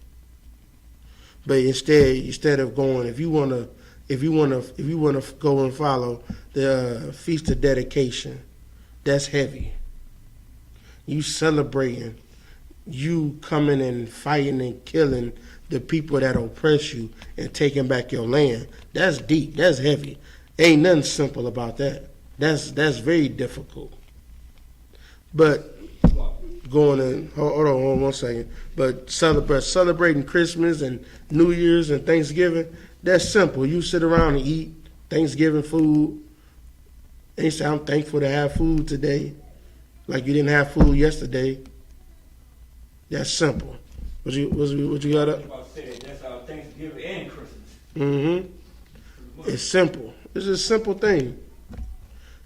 But instead of going, if you wanna go and follow the Feast of Dedication, that's heavy. You celebrating, you coming and fighting and killing the people that oppress you and taking back your land. That's deep. That's heavy. Ain't nothing simple about that. That's very difficult. But going and hold on 1 second. But celebrating Christmas and New Year's and Thanksgiving, that's simple. You sit around and eat Thanksgiving food. And you say, I'm thankful to have food today. Like you didn't have food yesterday. That's simple. What you got up? That's our Thanksgiving and Christmas. Mm-hmm. It's simple. It's a simple thing.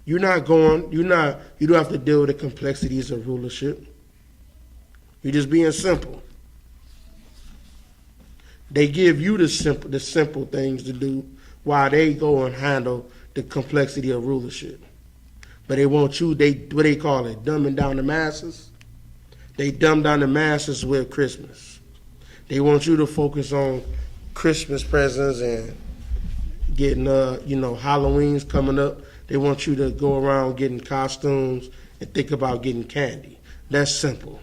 You don't have to deal with the complexities of rulership. You're just being simple. They give you the simple things to do while they go and handle the complexity of rulership. But they want you, what they call it, dumbing down the masses. They dumb down the masses with Christmas. They want you to focus on Christmas presents and getting, Halloween's coming up. They want you to go around getting costumes and think about getting candy. That's simple.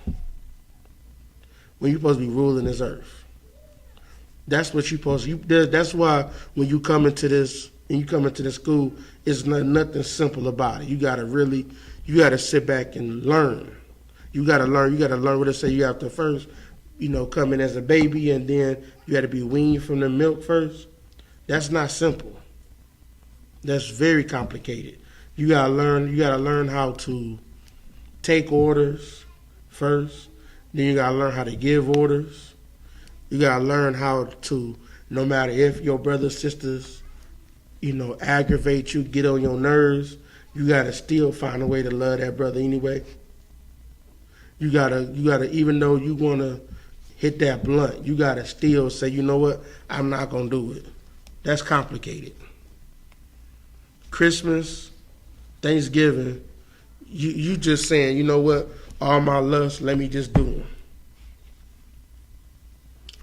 When you're supposed to be ruling this earth. That's what you're supposed to. That's why when you come into this school, it's nothing simple about it. You gotta sit back and learn. You gotta learn what they say. You have to first, come in as a baby, and then you got to be weaned from the milk first. That's not simple. That's very complicated. You gotta learn how to take orders first. Then you gotta learn how to give orders. You gotta learn how to, no matter if your brothers, sisters, aggravate you, get on your nerves, you gotta still find a way to love that brother anyway. You gotta, even though you wanna hit that blunt, you gotta still say, you know what, I'm not gonna do it. That's complicated. Christmas, Thanksgiving, you just saying, you know what, all my lusts, let me just do them.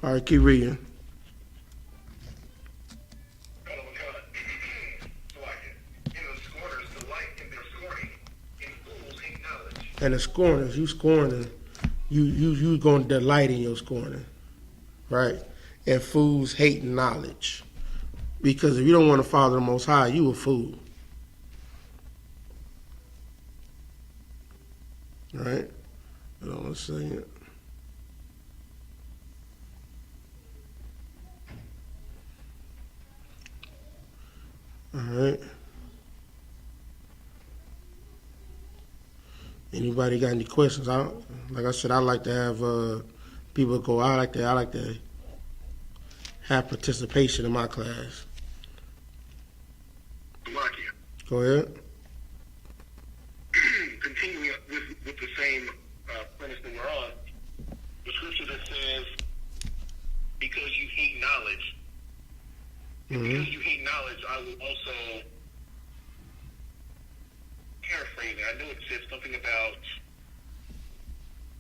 All right, keep reading. And the scorners, you scorning, you gonna delight in your scorning, right? And fools hating knowledge, because if you don't want to follow the Most High, you a fool, right? Hold on a second. All right. Anybody got any questions? Like I said, I like to have people go. I like to have participation in my class. Go ahead. Continuing with the same premise that we're on, the scripture that says, because you hate knowledge, because you hate knowledge, I will also, paraphrasing, I know it said something about,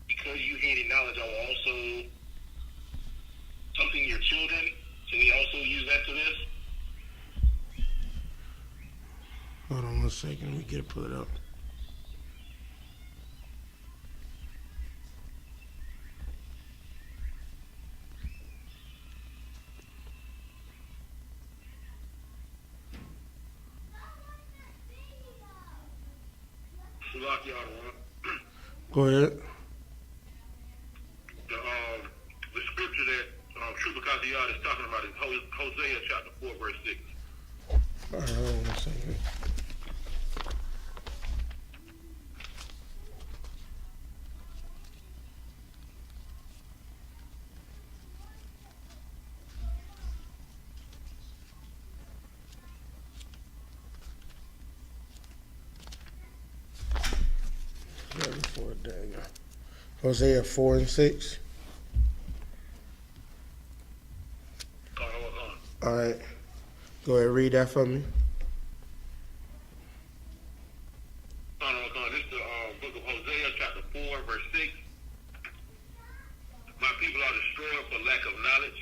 because you hated knowledge, I will also, something your children. Can we also use that to this? Hold on 1 second. Let me get it, pull it up. Go ahead. The scripture that Isupk is talking about is Hosea chapter 4, verse 6. All right, hold on 1 second. There you go. Hosea 4 and 6. All right. Go ahead, read that for me. This is the book of Hosea, chapter 4, verse 6. My people are destroyed for lack of knowledge,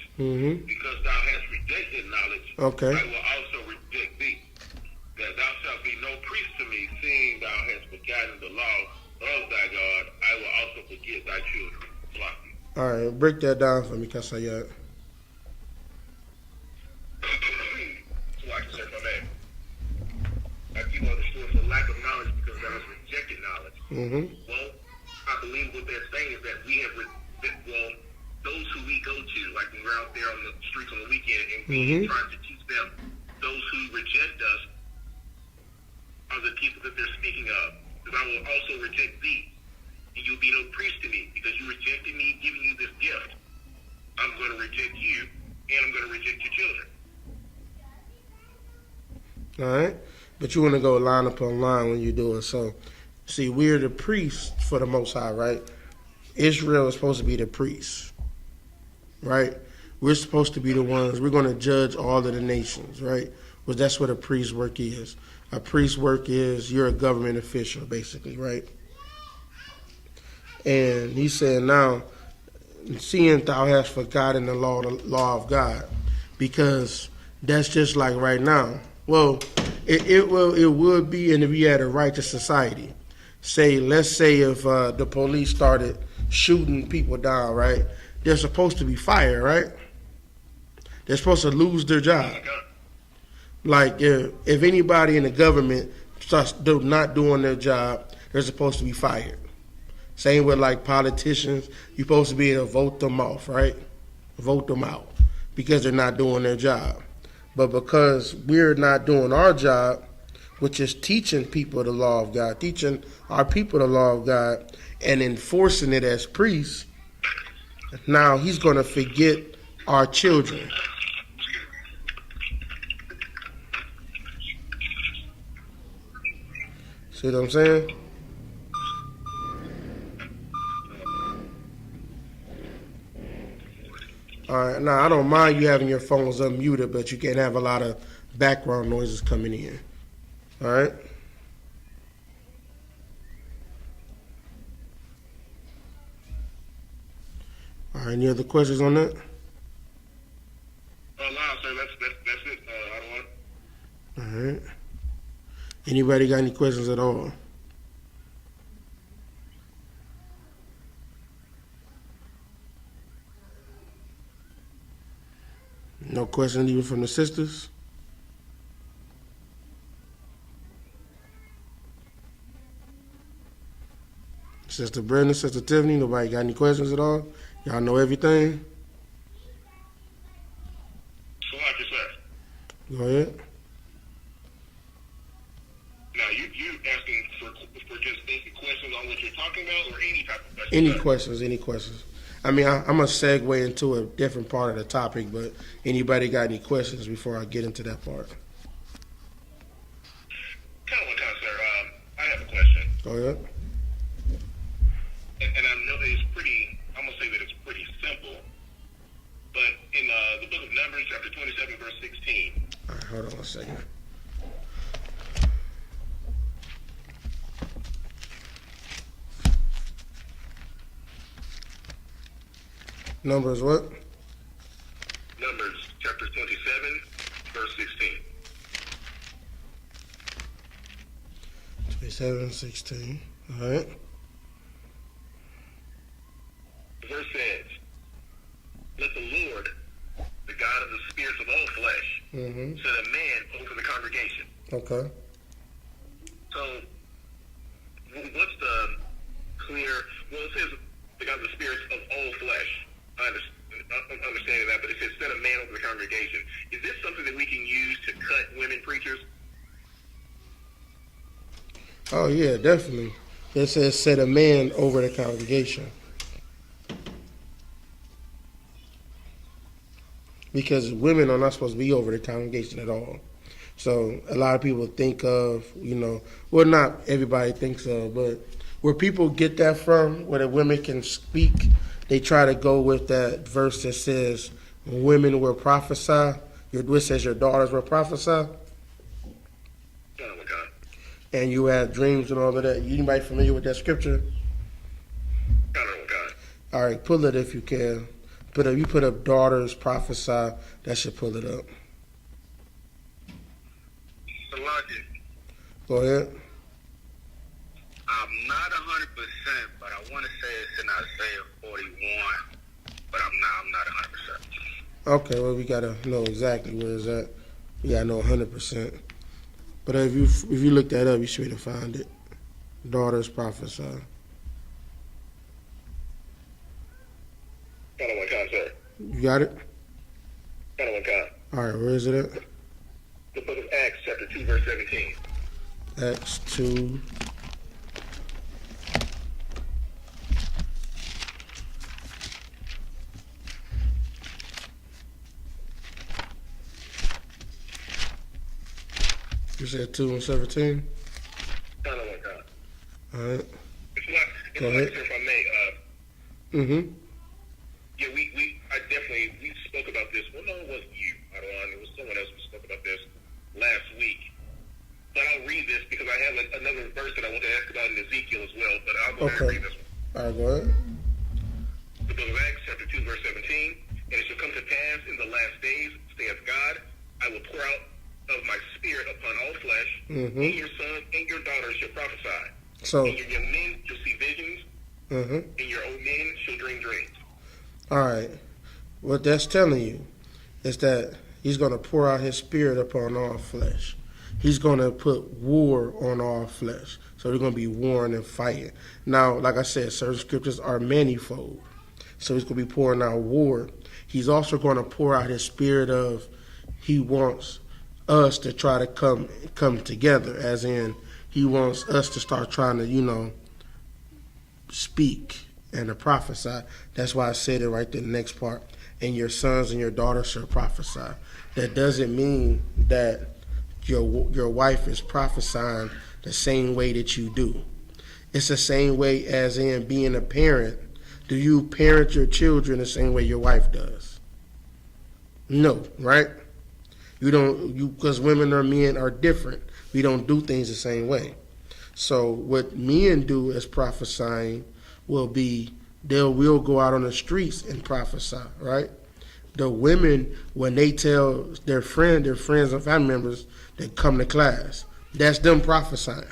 because thou hast rejected knowledge. Okay. I will also reject thee. That thou shalt be no priest to me, seeing thou hast forgotten the law of thy God. I will also forget thy children. All right, break that down for me, Kasayat. So I can say my man. My people are destroyed for lack of knowledge because thou hast rejected knowledge. Well, I believe what they're saying is that we have, those who we go to, like when we're out there on the streets on the weekend and we're trying to teach them, those who reject us are the people that they're speaking of. Because I will also reject thee, and you'll be no priest to me, because you rejected me giving you this gift. I'm going to reject you, and I'm going to reject your children. All right? But you want to go line upon line when you do it. So, see, we're the priests for the Most High, right? Israel is supposed to be the priests, right? We're supposed to be the ones, we're going to judge all of the nations, right? Well, that's what a priest's work is. A priest's work is you're a government official, basically, right? And he said, now, seeing thou hast forgotten the law of God, because that's just like right now. Well, it would be, and if we had a righteous society, let's say if the police started shooting people down, right? They're supposed to be fired, right? They're supposed to lose their job. Like if anybody in the government starts not doing their job, they're supposed to be fired. Same with like politicians, you're supposed to be able to vote them off, right? Vote them out because they're not doing their job. But because we're not doing our job, which is teaching people the law of God, teaching our people the law of God and enforcing it as priests, now he's going to forget our children. See what I'm saying? All right, now I don't mind you having your phones unmuted, but you can't have a lot of background noises coming in. All right? All right, any other questions on that? No, sir, that's it. I don't want. All right. Anybody got any questions at all? No questions even from the sisters? Sister Brenda, Sister Tiffany, nobody got any questions at all? Y'all know everything? So like you said. Go ahead. Now you asking for just basic questions on what you're talking about, or any type of questions? Any questions? I mean, I'm going to segue into a different part of the topic, but anybody got any questions before I get into that part? Sir. I have a question. Go ahead. And I know that it's pretty, I'm going to say that it's pretty book of Numbers, chapter 27, verse 16. All right, hold on 1 second. Numbers what? Numbers, chapter 27, verse 16. 27:16. All right. The verse says, let the Lord, the God of the spirits of all flesh, Mm-hmm. set a man over the congregation. Okay. So, what's the clear, well, it says the God of the spirits of all flesh. I'm understanding that, but it says set a man over the congregation. Is this something that we can use to cut women preachers? Oh yeah, definitely. It says set a man over the congregation. Because women are not supposed to be over the congregation at all. So a lot of people think of, well, not everybody thinks of, but where people get that from, where the women can speak, they try to go with that verse that says women will prophesy. Which says your daughters will prophesy. Oh my God. And you have dreams and all of that. Anybody familiar with that scripture? Oh my God. All right, pull it if you can. But if you put up daughters prophesy, that should pull it up. The logic. Go ahead. I'm not 100%, but I want to say it's in Isaiah 41, but I'm not 100%. Okay, well, we got to know exactly where it's at. We got to know 100%. But if you look that up, you should be able to find it. Daughters prophesy. Kind of one kind, sir. You got it? Kind of one kind. All right, where is it at? The book of Acts, chapter 2, verse 17. Acts 2. You said 2 and 17? Kind of one kind. All right. It's Go like, ahead. sir, if I may, Mm-hmm. yeah, we spoke about this. Well, no, it wasn't you, Adon. It was someone else who spoke about this last week. But I'll read this because I have another verse that I want to ask about in Ezekiel as well. But I'll go ahead and Okay. read this one. All right, go ahead. The book of Acts, chapter 2, verse 17. And it shall come to pass in the last days, saith God, I will pour out of my spirit upon all flesh, Mm-hmm. and your sons and your daughters shall prophesy. So, And your young men shall see visions, mm-hmm. and your old men shall dream dreams. All right. What that's telling you is that he's going to pour out his spirit upon all flesh. He's going to put war on all flesh. So they're going to be warring and fighting. Now, like I said, certain scriptures are manifold. So he's going to be pouring out war. He's also going to pour out his spirit of he wants us to try to come together, as in he wants us to start trying to, speak and to prophesy. That's why I said it right there, the next part. And your sons and your daughters shall prophesy. That doesn't mean that your wife is prophesying the same way that you do. It's the same way as in being a parent. Do you parent your children the same way your wife does? No, right? You don't, because women or men are different. We don't do things the same way. So what men do as prophesying will be will go out on the streets and prophesy, right? The women, when they tell their friends and family members that come to class, that's them prophesying.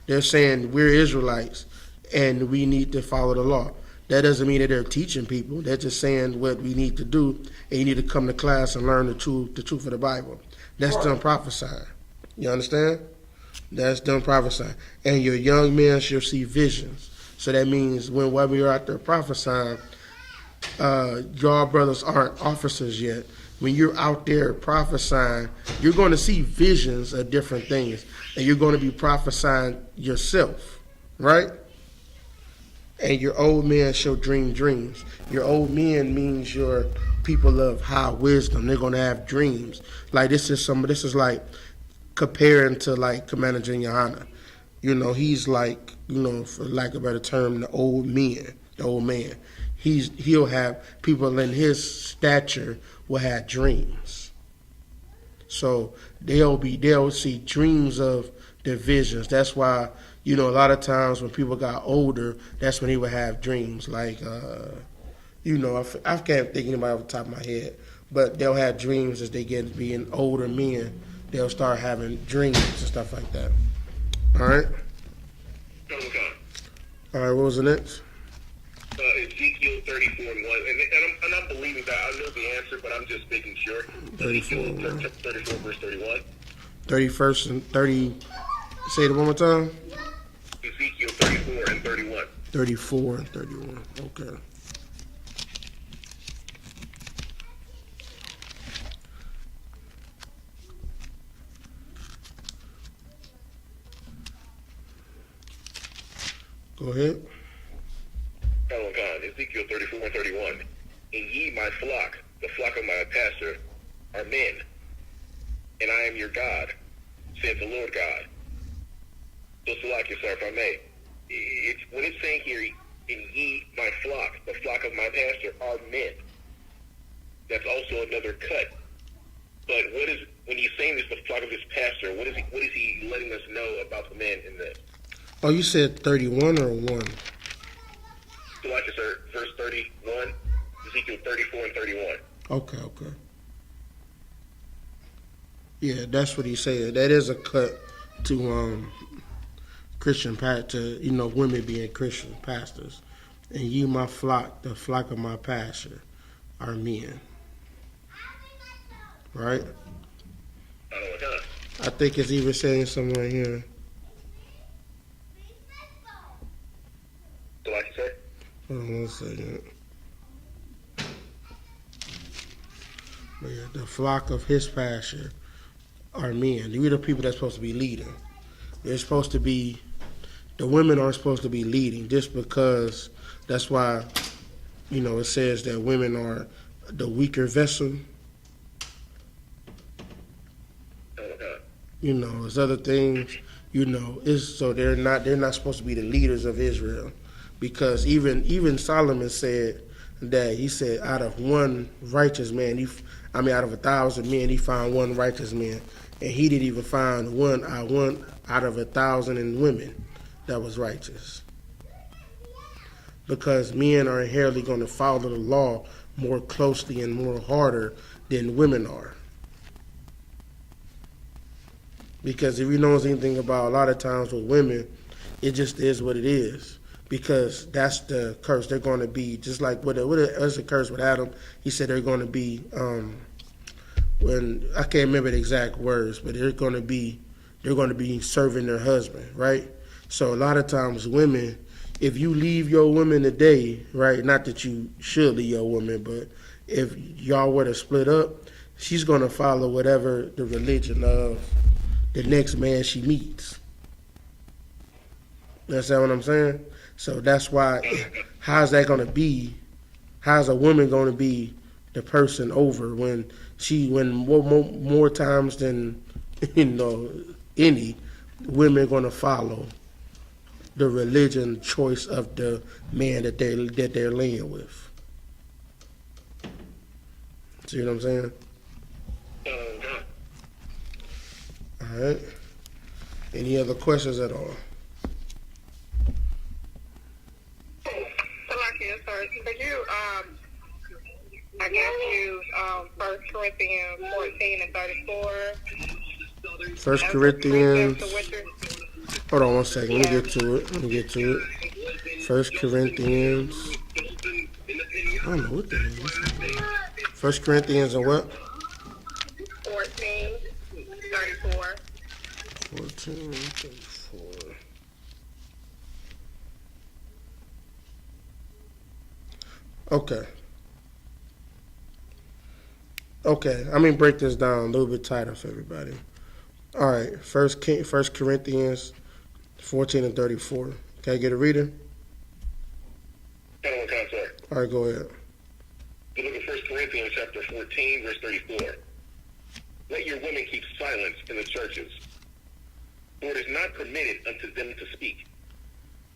They're saying we're Israelites and we need to follow the law. That doesn't mean that they're teaching people. They're just saying what we need to do, and you need to come to class and learn the truth of the Bible. That's them prophesying. You understand? That's them prophesying. And your young men shall see visions. So that means while we are out there prophesying, y'all brothers aren't officers yet. When you're out there prophesying, you're going to see visions of different things, and you're going to be prophesying yourself, right? And your old men shall dream dreams. Your old men means your people of high wisdom. They're going to have dreams. Like this is like comparing to like Commander Yahanna. He's like, for lack of a better term, the old man. he'll have people in his stature will have dreams. So they'll see dreams of their visions. That's why, a lot of times when people got older, that's when he would have dreams. Like, I can't think anybody off the top of my head, but they'll have dreams as they get being older men. They'll start having dreams and stuff like that. All right. All right. What was the next? Ezekiel 34:1, and I'm believing that I know the answer, but I'm just making sure. 34, Ezekiel 34 verse 31. 31st and 30. Say it one more time. Ezekiel 34 and 31. 34 and 31. Okay. Go ahead. Oh God, Ezekiel 34 and 31. And ye, my flock, the flock of my pastor, are men, and I am your God, saith the Lord God. So Salakia, sir, if I may, when it's saying here, and ye, my flock, the flock of my pastor, are men, that's also another cut. But when he's saying this, the flock of his pastor, what is he letting us know about the men in this? Oh, you said 31 or 1? Salakia, sir, verse 31, Ezekiel 34 and 31. Okay. Yeah, that's what he said. That is a cut to Christian to women being Christian pastors. And you, my flock, the flock of my pasture, are men. Right? I think it's even saying somewhere here. Salakia, sir. Hold on one second. But yeah, the flock of his pasture are men. These are the people that's supposed to be leading. They're supposed to be, the women aren't supposed to be leading just because that's why, it says that women are the weaker vessel. There's other things, so they're not supposed to be the leaders of Israel. Because even Solomon said that, he said out of one righteous man, out of 1,000 men, he found one righteous man. And he didn't even find one out of 1,000 in women that was righteous. Because men are inherently going to follow the law more closely and more harder than women are. Because if you know anything about a lot of times with women, it just is what it is. Because that's the curse. They're going to be just like what was the curse with Adam? He said they're going to be when I can't remember the exact words, but they're going to be serving their husband, right? So a lot of times women, if you leave your woman today, right? Not that you should leave your woman, but if y'all were to split up, she's going to follow whatever the religion of the next man she meets. You understand what I'm saying? So that's why, how's that going to be? How's a woman going to be the person over when more times than, any women going to follow the religion choice of the man that they're laying with? See what I'm saying? All right. Any other questions at all? Could you, use 1 Corinthians 14 and 34? 1 Corinthians. Hold on one second. Let me get to it. 1 Corinthians. I don't know what that is. 1 Corinthians and what? 14, 34. 14, 34. Okay. Let me break this down a little bit tighter for everybody. All right. First Corinthians 14 and 34. Can I get a reader? All right, go ahead. You look at 1 Corinthians chapter 14, verse 34. Let your women keep silence in the churches, for it is not permitted unto them to speak,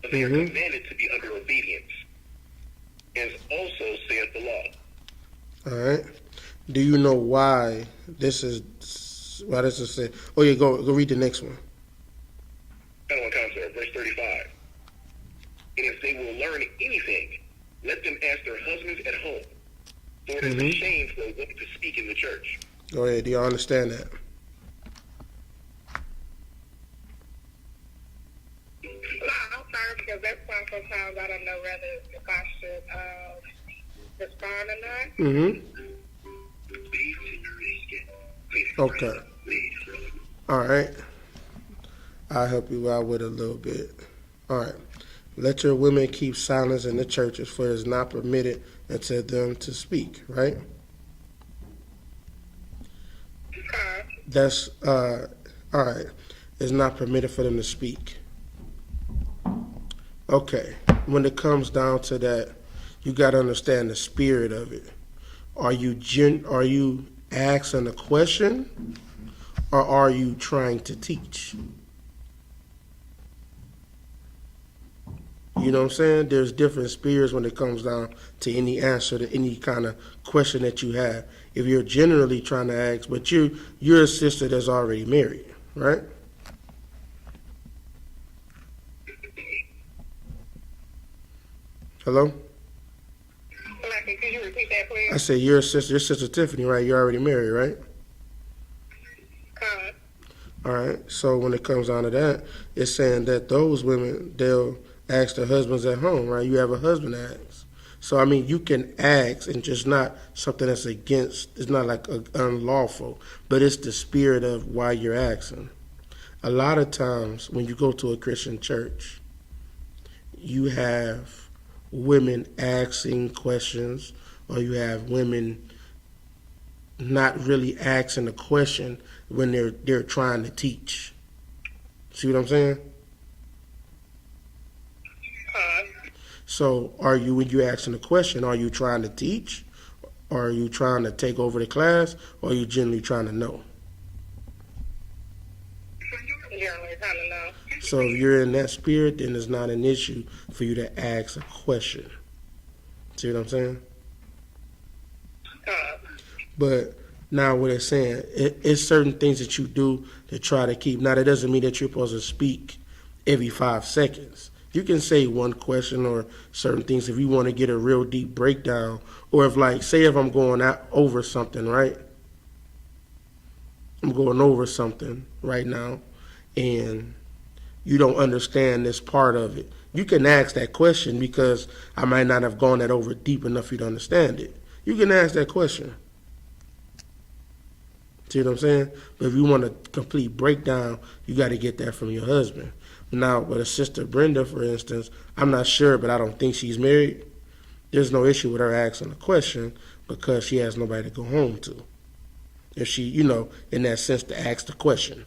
but they are commanded to be under obedience. as also saith the law. All right. Do you know why this is said? Oh yeah, go read the next one. Final concept, verse 35. And if they will learn anything, let them ask their husbands at home. For it is a shame for a woman to speak in the church. Go ahead. Do you understand that? I'm sorry because that's why sometimes I don't know whether if I should respond or not. Okay. All right. I'll help you out with a little bit. All right. Let your women keep silence in the churches, for it is not permitted unto them to speak. Right? That's all right. It's not permitted for them to speak. Okay. When it comes down to that, you got to understand the spirit of it. Are you asking a question, or are you trying to teach? You know what I'm saying? There's different spirits when it comes down to any answer to any kind of question that you have. If you're generally trying to ask, but you're a sister that's already married, right? Hello? Could you repeat that, please? I said your sister Tiffany, right? You're already married, right? All right. So when it comes down to that, it's saying that those women, they'll ask their husbands at home, right? You have a husband to ask. So, I mean, you can ask and just not something that's against, it's not like unlawful, but it's the spirit of why you're asking. A lot of times when you go to a Christian church, you have women asking questions, or you have women not really asking a question when they're trying to teach. See what I'm saying? So are you, when you're asking a question, are you trying to teach? Or are you trying to take over the class? Or are you generally trying to know? Generally trying to know. So if you're in that spirit, then it's not an issue for you to ask a question. See what I'm saying? But now what it's saying, it's certain things that you do to try to keep. Now that doesn't mean that you're supposed to speak every 5 seconds. You can say one question or certain things if you want to get a real deep breakdown. Or if, like, say if I'm going over something, right? I'm going over something right now, and you don't understand this part of it. You can ask that question because I might not have gone that over deep enough for you to understand it. You can ask that question. See what I'm saying? But if you want a complete breakdown, you got to get that from your husband. Now, with a sister Brenda, for instance, I'm not sure, but I don't think she's married. There's no issue with her asking a question because she has nobody to go home to. If she, in that sense, to ask the question.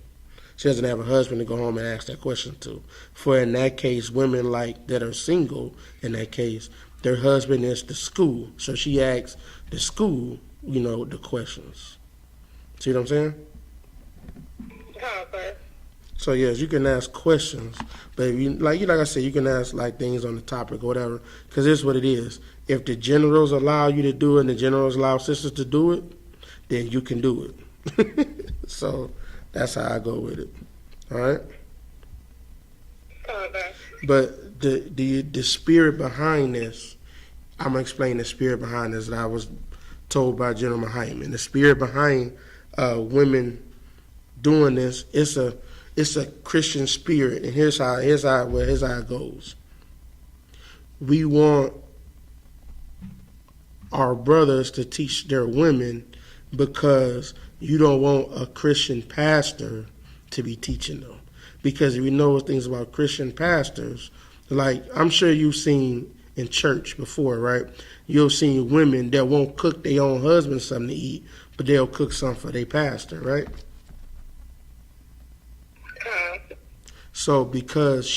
She doesn't have a husband to go home and ask that question to. For in that case, women that are single, in that case, their husband is the school. So she asks the school, the questions. See what I'm saying? So yes, you can ask questions, but if like I said, you can ask like things on the topic or whatever, because it's what it is. If the generals allow you to do it and the generals allow sisters to do it, then you can do it. So that's how I go with it. All right. But the spirit behind this, I'm gonna explain the spirit behind this that I was told by General Hyman. The spirit behind women doing this, it's a Christian spirit, and here's how it goes. We want our brothers to teach their women because you don't want a Christian pastor to be teaching them. Because if you know things about Christian pastors, like I'm sure you've seen in church before, right? You've seen women that won't cook their own husband something to eat, but they'll cook something for their pastor, right? So because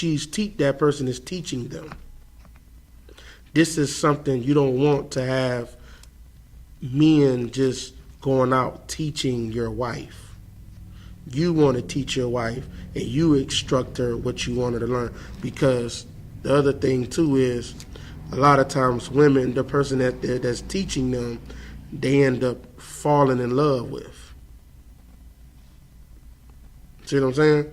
that person is teaching them. This is something you don't want to have men just going out teaching your wife. You want to teach your wife and you instruct her what you want her to learn. Because the other thing too is a lot of times women, the person that's teaching them, they end up falling in love with. See what I'm saying?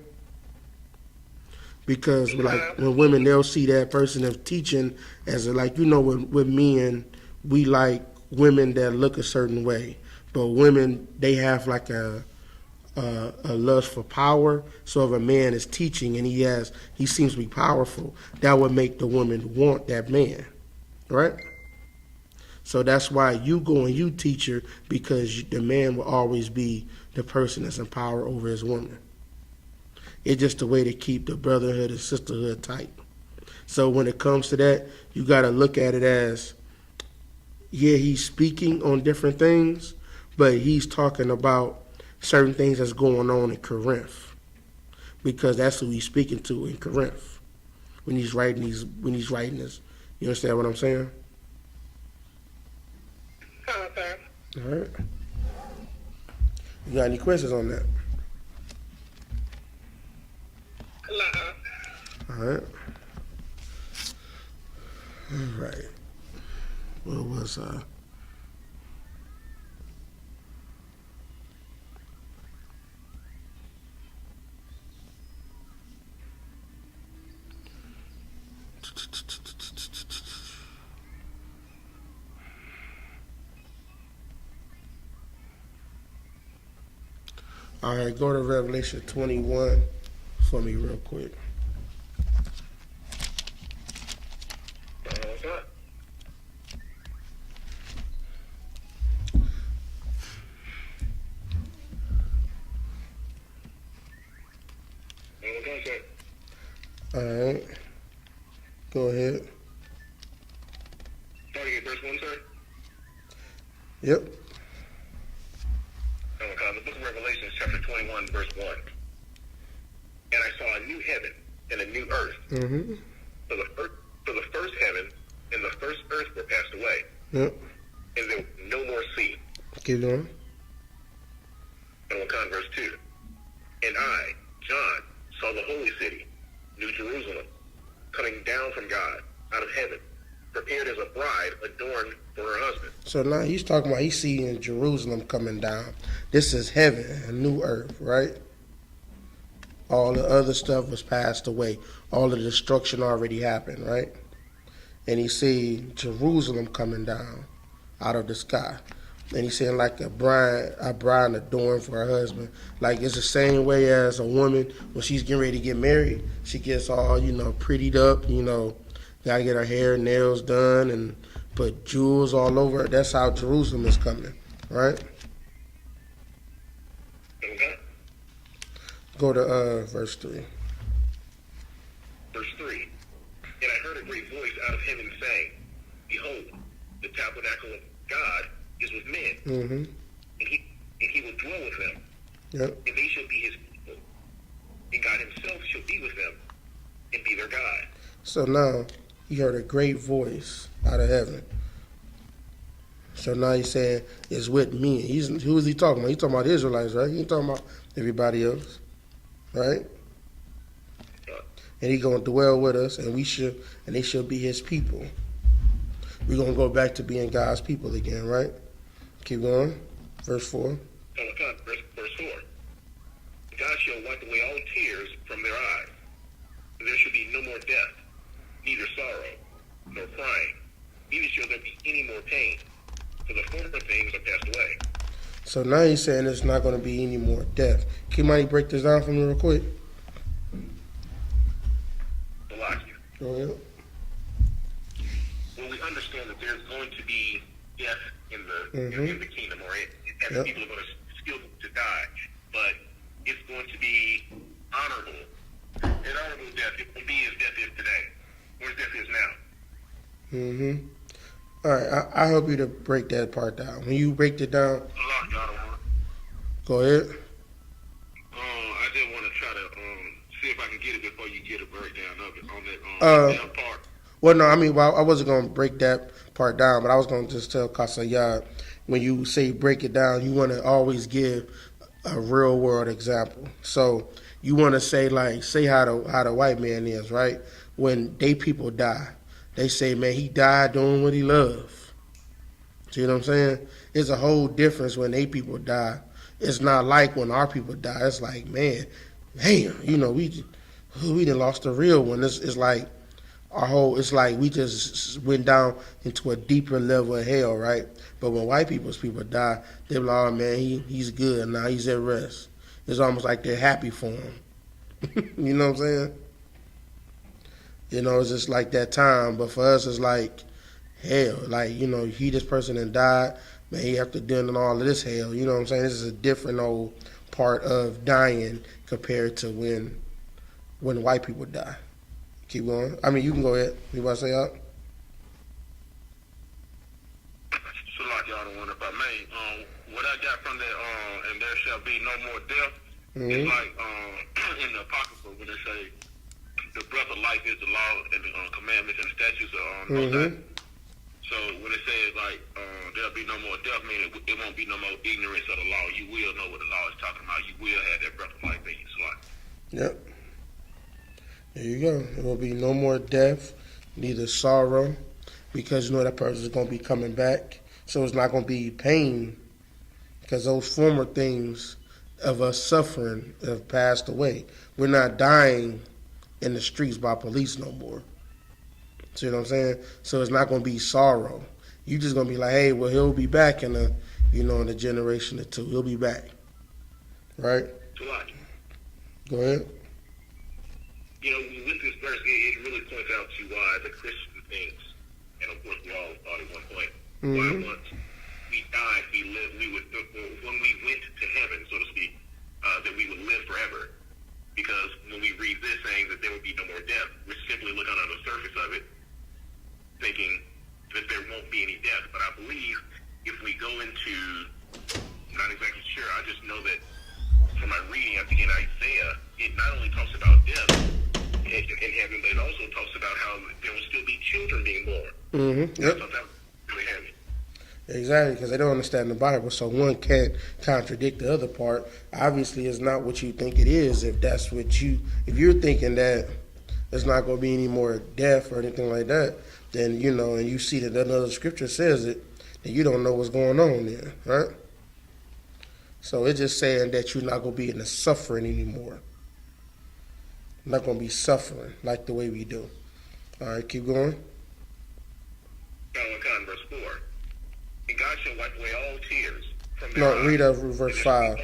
Because like when women, they'll see that person of teaching as a, like, with men, we like women that look a certain way, but women, they have like a lust for power. So if a man is teaching and he seems to be powerful, that would make the woman want that man, right? So that's why you go and you teach her, because the man will always be the person that's in power over his woman. It's just a way to keep the brotherhood and sisterhood tight. So when it comes to that, you got to look at it as, yeah, he's speaking on different things, but he's talking about certain things that's going on in Corinth, because that's who he's speaking to in Corinth when he's writing this. You understand what I'm saying? Okay. All right. You got any questions on that? Nuh-uh. All right. All right. Where was I? All right, go to Revelation 21 for me real quick. What's up? What's up? All right. Go ahead. Starting at verse 1, sir? Yep. The book of Revelation, chapter 21, verse 1. And I saw a new heaven and a new earth. Mm-hmm. For the first heaven and the first earth were passed away. Yep. And there was no more sea. Keep going. And we'll come verse 2. And I, John, saw the holy city, New Jerusalem, coming down from God out of heaven, prepared as a bride adorned for her husband. So now he's talking about, he's seeing Jerusalem coming down. This is heaven, a new earth, right? All the other stuff was passed away. All the destruction already happened, right? And he see Jerusalem coming down out of the sky. And he's saying like a bride adorned for her husband. Like it's the same way as a woman, when she's getting ready to get married, she gets all, prettied up, gotta get her hair and nails done and put jewels all over her. That's how Jerusalem is coming, right? Okay. Go to verse 3. Verse 3. And I heard a great voice out of heaven saying, Behold, the tabernacle of God is with men, Mm-hmm. and he will dwell with them, Yep. and they shall be his people, and God himself shall be with them and be their God. So now he heard a great voice out of heaven. So now he's saying it's with me. Who is he talking about? He's talking about the Israelites, right? He ain't talking about everybody else, right? And he's gonna dwell with us, and they shall be his people. We're gonna go back to being God's people again, right? Keep going. Verse 4. Verse 4. God shall wipe away all tears from their eyes, and there shall be no more death, neither sorrow, nor crying, neither shall there be any more pain, for the former things are passed away. So now he's saying there's not going to be any more death. Can you break this down for me real quick? Go ahead. Well, we understand that there's going to be death in the in the kingdom, or as people are going to still to die, but it's going to be honorable. An honorable death. It will be as death is today, or as death is now. Mm-hmm. All right, I help you to break that part down. When you break it down, go ahead. I just want to try to see if I can get it before you get a breakdown of it on that part. Well, no, I wasn't going to break that part down, but I was going to just tell Kasayad, when you say break it down, you want to always give a real world example. So you want to say how the white man is, right? When they people die, they say, man, he died doing what he loved. See what I'm saying? It's a whole difference when they people die. It's not like when our people die. It's like, man, damn, we done lost a real one. It's like it's like we just went down into a deeper level of hell, right? But when white people die, they're like, oh man, he's good now, he's at rest. It's almost like they're happy for him. You know what I'm saying? It's just like that time. But for us, it's like hell. Like, this person that died, man, he have to deal in all of this hell. You know what I'm saying? This is a different old part of dying compared to when white people die. Keep going. I mean, you can go ahead. You want to say up? So like y'all don't want if I may. What I got from that, and there shall be no more death. It's like in the Apocrypha when they say the breath of life is the law and the commandments and statutes are Most High. So when it says like there'll be no more death, meaning it won't be no more ignorance of the law. You will know what the law is talking about. You will have that breath of life in you. So like, Yep. There you go. There will be no more death, neither sorrow, because that person is going to be coming back. So it's not going to be pain, because those former things of us suffering have passed away. We're not dying in the streets by police no more. See what I'm saying? So it's not going to be sorrow. You just going to be like, hey, well, he'll be back in in a generation or two. He'll be back. Right? so like, Go ahead. With this verse, it really points out to why the Christian things, and of course we all thought at one point, why once we died, when we went to heaven, so to speak, that we would live forever. Because when we read this saying that there would be no more death, we're simply looking on the surface of it, thinking that there won't be any death. But I believe if we go into, I'm not exactly sure, I just know that from my reading, I think in Isaiah, it not only talks about death in heaven, but it also talks about how there will still be children being born. Yep. I thought that was really heavy. Exactly, because they don't understand the Bible, so one can't contradict the other part. Obviously, it's not what you think it is. If you're thinking that there's not going to be any more death or anything like that, then and you see that another scripture says it, then you don't know what's going on there, right? So it's just saying that you're not going to be in the suffering anymore. Not going to be suffering like the way we do. All right, keep going. Verse 4. And God shall wipe away all tears from their No, eyes. read up verse 5.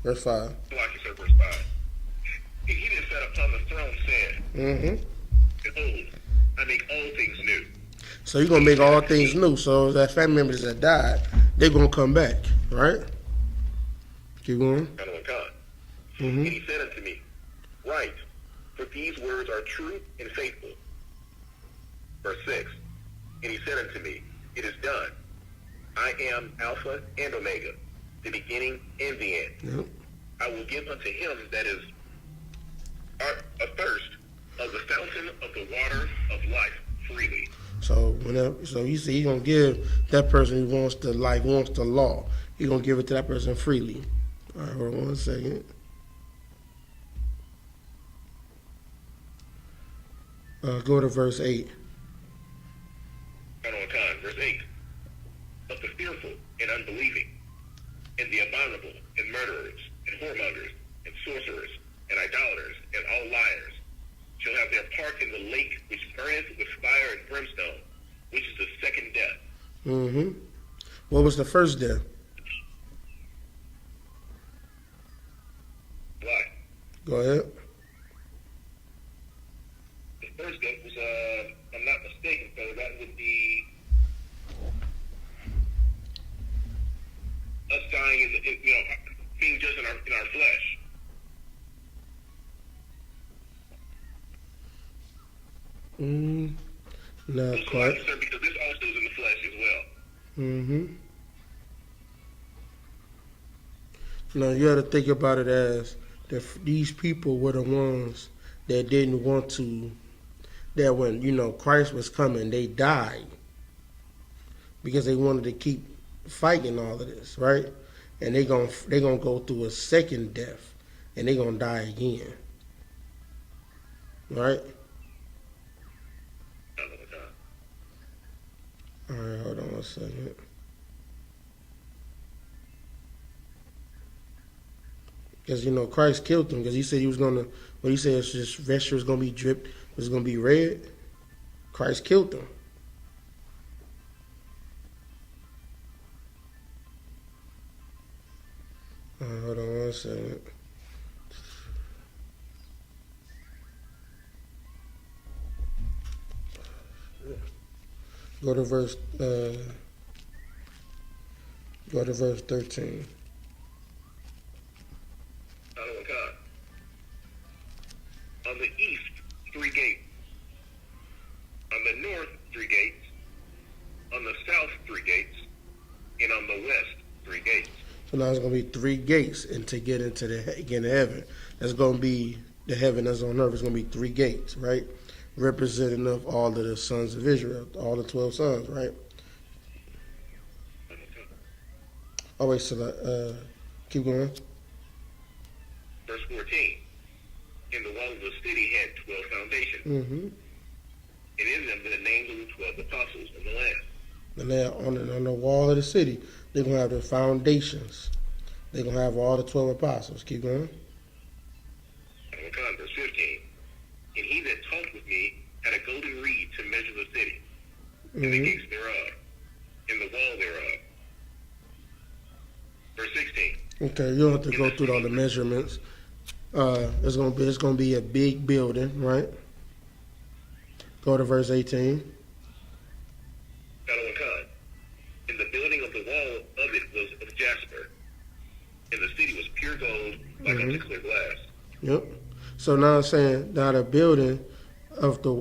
Verse 5. So like you said, verse 5. He that sat upon the throne said, Behold, I make all things new. So you're going to make all things new. So that family members that died, they're going to come back, right? Keep going. And he said unto me, Write, for these words are true and faithful. Verse 6. And he said unto me, It is done. I am Alpha and Omega, the beginning and the end. Yep. I will give unto him that is athirst of the fountain of the water of life freely. So he said he's gonna give that person who wants the life, wants the law. He's gonna give it to that person freely. All right, hold on 1 second. Go to verse 8. Verse 8. But the fearful and unbelieving, and the abominable, and murderers, and whoremongers, and sorcerers, and idolaters, and all liars, shall have their part in the lake which burneth with fire and brimstone, which is the second death. What was the first death? Why? Go ahead. The first death was, if I'm not mistaken, so that would be us dying being just in our flesh. Not So quite. because this also is in the flesh as well. Now you got to think about it as these people were the ones that didn't want to. That when Christ was coming, they died because they wanted to keep fighting all of this, right? And they're gonna go through a second death, and they're gonna die again, right? 1 second. Because, Christ killed him because he said he was going to, when he said his vesture was going to be dripped, was going to be red, Christ killed him. Hold on 1 second. Go to verse 13. On the east, 3 gates. On the north, 3 gates. On the south, 3 gates. And on the west, 3 gates. So now it's going to be 3 gates, and to get into heaven, that's going to be the heaven that's on earth. It's going to be 3 gates, right? Representing of all of the sons of Israel, all the 12 sons, right? Oh wait, so keep going. Verse 14. And the wall of the city had 12 foundations. Mm-hmm. And in them the names of the 12 apostles of the Lamb. And now on the wall of the city, they're going to have the foundations. They're going to have all the 12 apostles. Keep going. Verse 15. And he that talked with me had a golden reed to measure the city, and the gates thereof, and the wall thereof. Verse 16. Okay, you don't have to go through all the measurements. It's gonna be a big building, right? Go to verse 18. And the building of the wall of it was of jasper, and the city was pure gold, like unto clear glass. Yep. So now I'm saying the building of the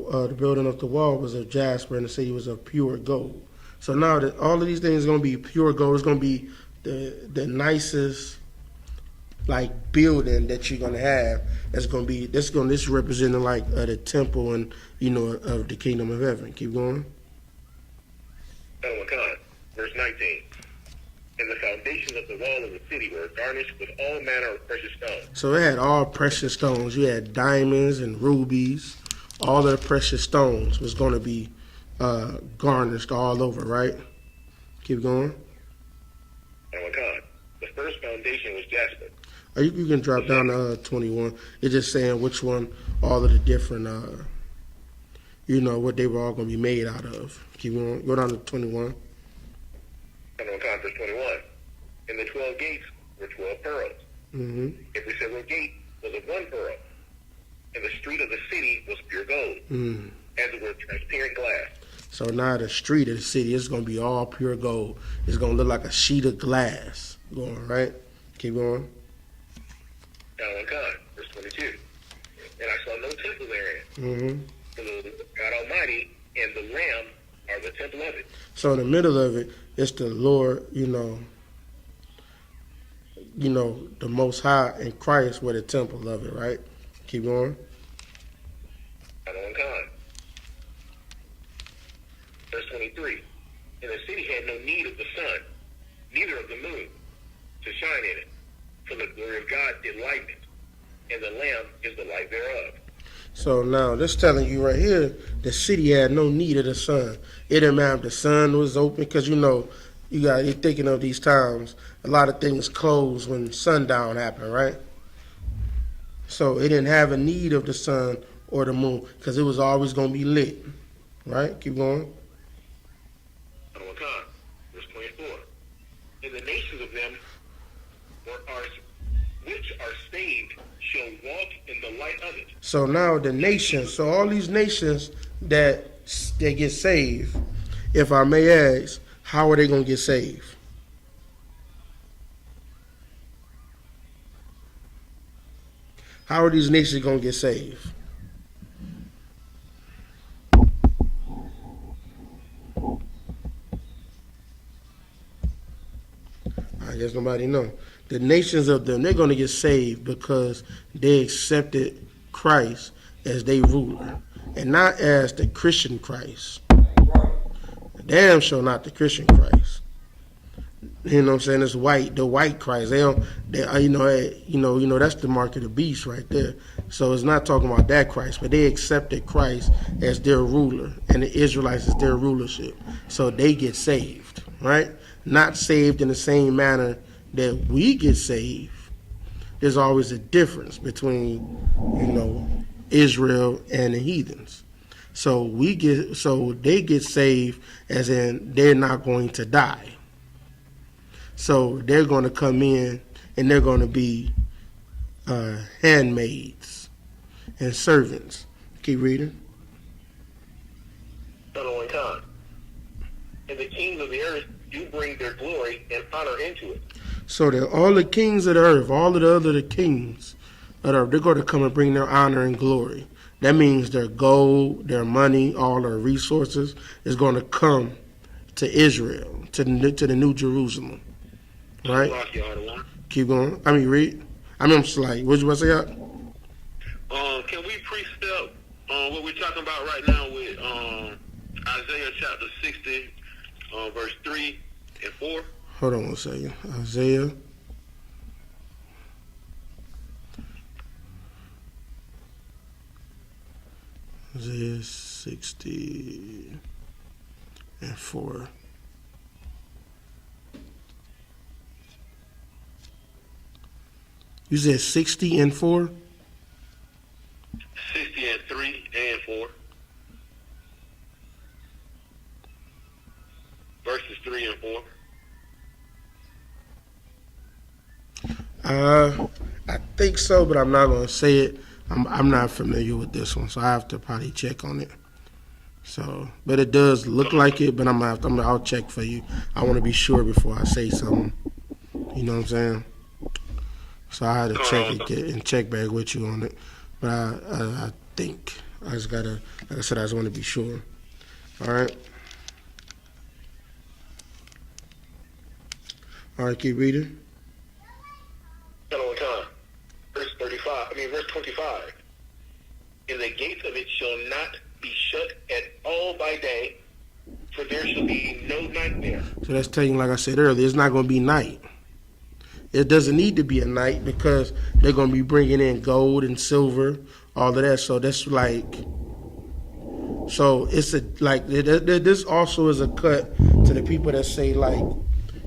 wall was of jasper, and the city was of pure gold. So now that all of these things are gonna be pure gold, it's gonna be the nicest like building that you're gonna have. This is representing like the temple and of the kingdom of heaven. Keep going. Verse 19. And the foundations of the wall of the city were garnished with all manner of precious stones. So it had all precious stones. You had diamonds and rubies. All of the precious stones was going to be garnished all over, right? Keep going. The first foundation was jasper. Or you can drop down to 21. It's just saying which one, all of the different, what they were all going to be made out of. Keep going. Go down to 21. Verse 21. And the 12 gates were 12 pearls. Mm-hmm. Every several gate was of 1 pearl. And the street of the city was pure gold, as it were transparent glass. So now the street of the city is going to be all pure gold. It's going to look like a sheet of glass. Going, right? Keep going. Verse 22. And I saw no temple therein. Mm-hmm. For the God Almighty and the Lamb are the temple of it. So in the middle of it, it's the Lord, the Most High and Christ were the temple of it, right? Keep going. Verse 23. And the city had no need of the sun, neither of the moon, to shine in it. For the glory of God did lighten it, and the Lamb is the light thereof. So now, this telling you right here, the city had no need of the sun. It didn't matter if the sun was open, because you're thinking of these times, a lot of things close when sundown happened, right? So it didn't have a need of the sun or the moon, because it was always going to be lit, right? Keep going. Verse 24. And the nations of them which are saved shall walk in the light of it. So now the nations, so all these nations that they get saved, if I may ask, how are they going to get saved? How are these nations going to get saved? I guess nobody know. The nations of them, they're going to get saved because they accepted Christ as their ruler and not as the Christian Christ. Damn sure not the Christian Christ. You know what I'm saying? It's white, the white Christ. They don't, they, that's the mark of the beast right there. So it's not talking about that Christ, but they accepted Christ as their ruler, and the Israelites as their rulership. So they get saved, right? Not saved in the same manner that we get saved. There's always a difference between, Israel and the heathens. So they get saved as in they're not going to die. So they're going to come in and they're going to be handmaids and servants. Keep reading. Son Khan. And the kings of the earth do bring their glory and honor into it. So that all the kings of the earth, all of the other kings of the earth, they're going to come and bring their honor and glory. That means their gold, their money, all their resources is going to come to Israel, to the New Jerusalem. Right? Keep going. Read. I'm slight. What you want to say? Can we precept what we're talking about right now with Isaiah chapter 60, verse 3 and 4? Hold on one second. Isaiah 60 and 4. You said 60 and 4? 60 and 3 and 4. Verses 3 and 4. I think so, but I'm not going to say it. I'm not familiar with this one, so I have to probably check on it. So, but it does look like it, but I'll check for you. I want to be sure before I say something. You know what I'm saying? So I had to check it and check back with you on it. But I think I just gotta, like I said, I just want to be sure. All right. All right, keep reading. Verse 25. And the gates of it shall not be shut at all by day, for there shall be no night there. So that's telling you, like I said earlier, it's not going to be night. It doesn't need to be a night because they're going to be bringing in gold and silver, all of that. So that's this also is a cut to the people that say, like,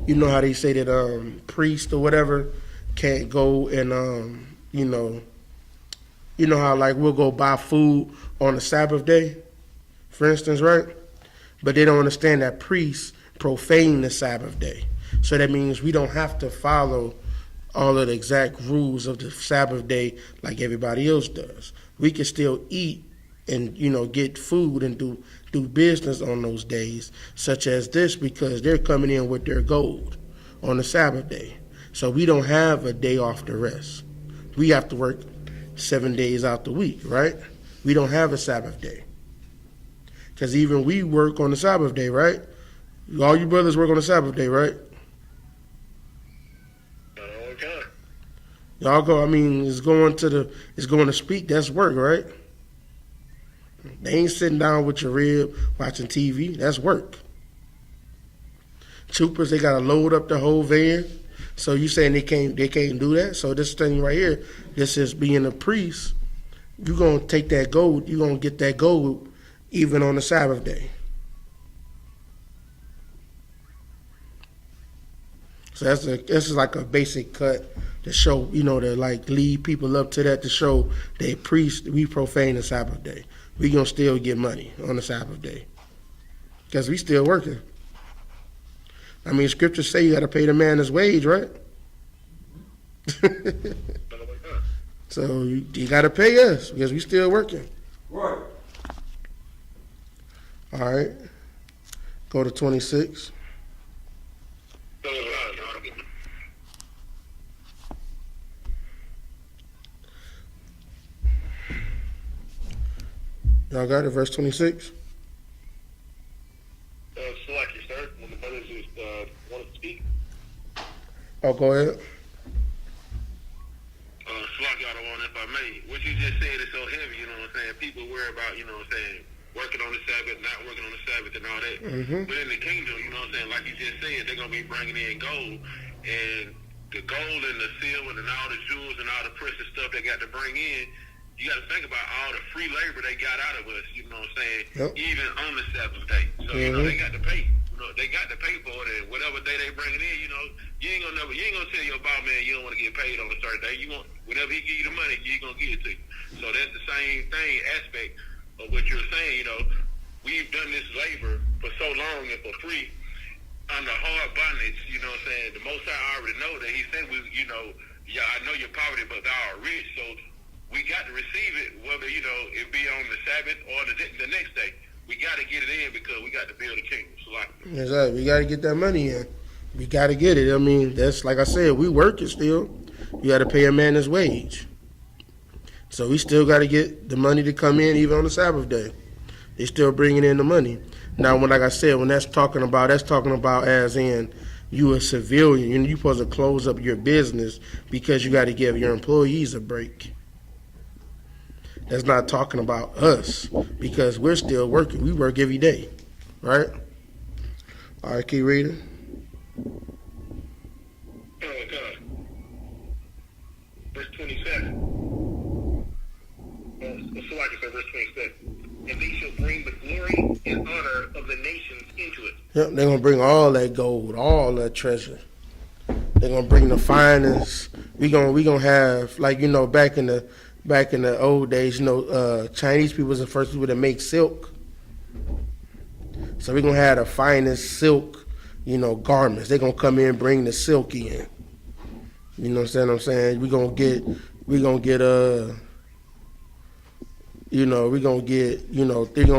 you know how they say that priest or whatever can't go and you know how, like, we'll go buy food on the Sabbath day, for instance, right? But they don't understand that priests profane the Sabbath day. So that means we don't have to follow all of the exact rules of the Sabbath day like everybody else does. We can still eat and, get food and do business on those days, such as this, because they're coming in with their gold on the Sabbath day. So we don't have a day off to rest. We have to work 7 days out the week, right? We don't have a Sabbath day. Because even we work on the Sabbath day, right? All you brothers work on the Sabbath day, right? Okay. Y'all go, it's going to speak, that's work, right? They ain't sitting down with your rib watching TV, that's work. Troopers, they gotta load up the whole van. So you saying they can't do that? So this thing right here, this is being a priest. You're gonna take that gold. You're gonna get that gold even on the Sabbath day. So this is like a basic cut to show, to like lead people up to that, to show that priests, we profane the Sabbath day. We gonna still get money on the Sabbath day because we still working. Scriptures say you got to pay the man his wage, right? So you got to pay us because we still working. Right. All right. Go to 26. Y'all got it, verse 26? Select you, sir. When the brothers want to speak. Oh, go ahead. Slack y'all the one, if I may. What you just said is so heavy, you know what I'm saying? People worry about, working on the Sabbath, not working on the Sabbath, and all that. But in the kingdom, you know what I'm saying, like you just said, they're going to be bringing in gold, and the gold and the silver and all the jewels and all the precious stuff they got to bring in, you got to think about all the free labor they got out of us, you know what I'm saying, even on the Sabbath day. So, you know, they got to pay. You know, they got to pay for it, and whatever day they bring it in, you know, you ain't gonna tell your boss, man, you don't want to get paid on a certain day. You want, whenever he give you the money, he's gonna give it to you. So that's the same thing, aspect of what you're saying. You know, we've done this labor for so long and for free under hard bondage. You know what I'm saying? The Most High already know that. He said, we, you know, yeah, I know you're poverty, but thou art rich. So we got to receive it, whether, you know, it be on the Sabbath or the next day. We got to get it in because we got to build a kingdom. So like, Exactly. We got to get that money in. We got to get it. I mean, that's like I said, we working still. You got to pay a man his wage. So we still got to get the money to come in even on the Sabbath day. They still bringing in the money. Now, when, like I said, when that's talking about as in you a civilian. You're supposed to close up your business because you got to give your employees a break. That's not talking about us because we're still working. We work every day, right? All right, keep reading. oh God. Verse 27. So like I said, verse 27. And they shall bring the glory and honor of the nations into it. Yep, they're gonna bring all that gold, all that treasure. They're gonna bring the finest. We gonna have, like, you know, back in the old days, you know, Chinese people was the first people to make silk. So we're gonna have the finest silk, you know, garments. They're gonna come in and bring the silk in. You know what I'm saying? We're gonna get they're gonna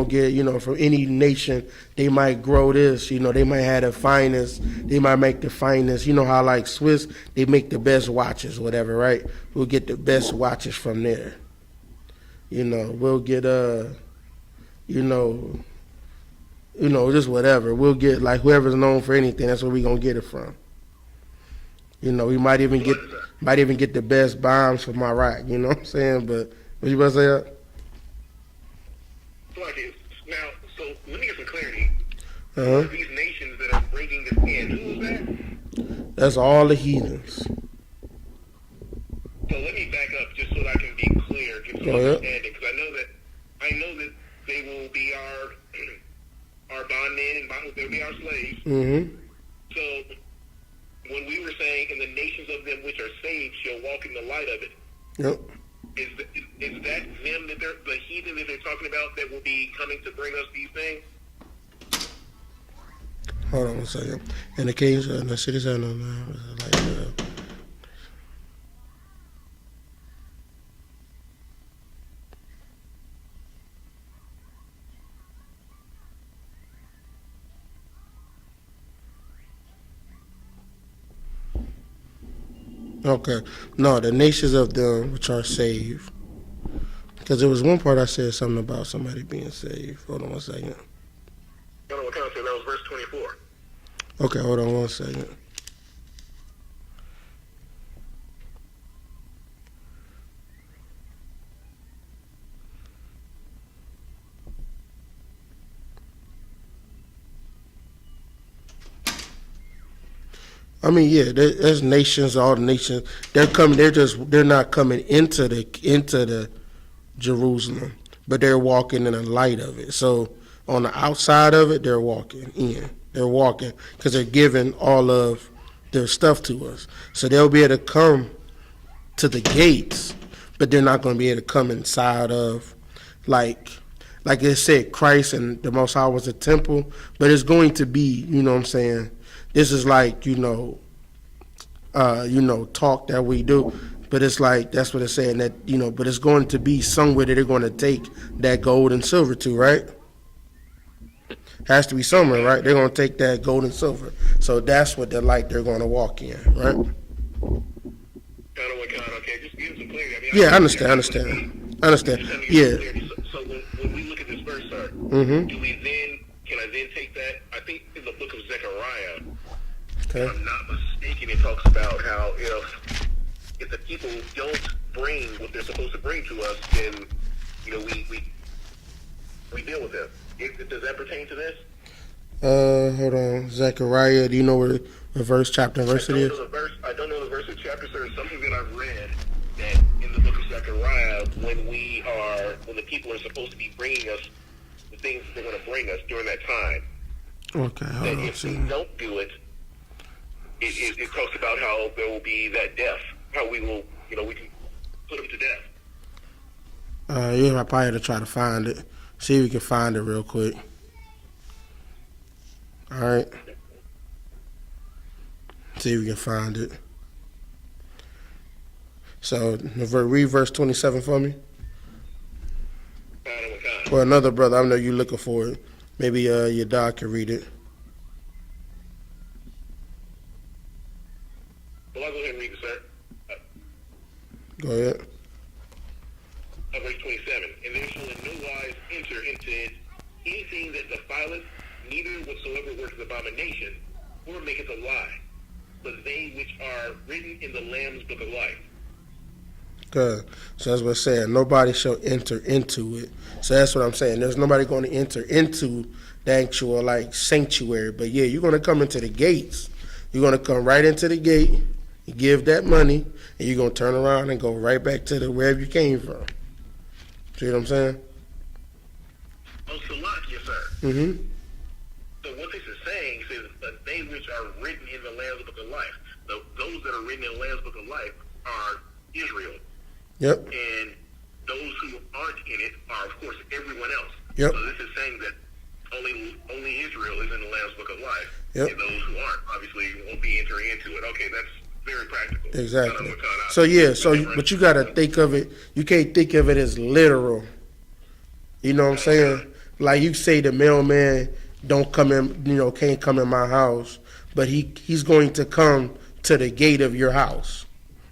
get, from any nation, they might grow this, you know, they might have the finest, they might make the finest, you know how like Swiss, they make the best watches, whatever, right? We'll get the best watches from there. You know, we'll get, just whatever. We'll get, like, whoever's known for anything, that's where we're going to get it from. You know, we might even get the best bombs from Iraq, you know what I'm saying? But, what you about to say? Now, so let me get some clarity. These nations that are bringing this in, who is that? That's all the heathens. So let me back up just so that I can be clear, get some understanding, because I know that they will be our bondmen and they'll be our slaves. Mm-hmm. So when we were saying, "And the nations of them which are saved shall walk in the light of it," Yep. Is that them that they're the heathen that they're talking about that will be coming to bring us these things? Hold on one second. And the kings and the cities are okay. No, the nations of them which are saved. Because there was one part I said something about somebody being saved. Hold on one second. I don't know what kind of say that was verse 24. Okay, hold on one second. I mean, yeah, there's nations, all the nations. They're coming. They're not coming into the Jerusalem, but they're walking in the light of it. So on the outside of it, they're walking in. They're walking because they're giving all of their stuff to us. So they'll be able to come to the gates, but they're not going to be able to come inside of, like it said, Christ and the Most High was a temple, but it's going to be, you know what I'm saying? This is like, talk that we do, but it's like, that's what it's saying, that, but it's going to be somewhere that they're going to take that gold and silver to, right? Has to be somewhere, right? They're going to take that gold and silver. So that's what the light they're going to walk in, right? Okay, just give some clarity. I mean, yeah, I understand. Yeah. So when we look at this verse, sir, can I then take that? I think in the book of Zechariah, if I'm not mistaken, it talks about how if the people don't bring what they're supposed to bring to us, then we we deal with them. Does that pertain to this? Hold on. Zechariah, do you know where the verse, chapter, and verse it is? I don't know the verse and chapter, sir. It's something that I've read that in the book of Zechariah, when the people are supposed to be bringing us the things they're going to bring us during that time, Okay, that hold on. if we don't do it, it talks about how there will be that death, how we will, we can put them to death. Yeah, I probably had to try to find it. See if we can find it real quick. All right. See if we can find it. So, read verse 27 for me. Or another brother, I know you're looking for it. Maybe your dog can read it. Well, I'll go ahead and read it, sir. Go ahead. Verse 27. And there shall in no wise enter into it anything that defileth, neither whatsoever worketh abomination, or maketh a lie, but they which are written in the Lamb's book of life. Good. So that's what I'm saying. Nobody shall enter into it. So that's what I'm saying. There's nobody going to enter into the actual sanctuary. But yeah, you're going to come into the gates. You're going to come right into the gate, you give that money, and you're going to turn around and go right back to wherever you came from. See what I'm saying? Oh, Salak, yes, sir. Mm-hmm. So what this is saying says that they which are written in the Lamb's book of life, those that are written in the Lamb's book of life are Israel. Yep. And those who aren't in it are, of course, everyone else. Yep. So this is saying that only Israel is in the Lamb's book of life. Yep. And those who aren't, obviously, won't be entering into it. Okay, that's very practical. Exactly. So yeah, but you got to think of it, you can't think of it as literal. You know what I'm saying? Like you say the mailman don't come in, can't come in my house, but he's going to come to the gate of your house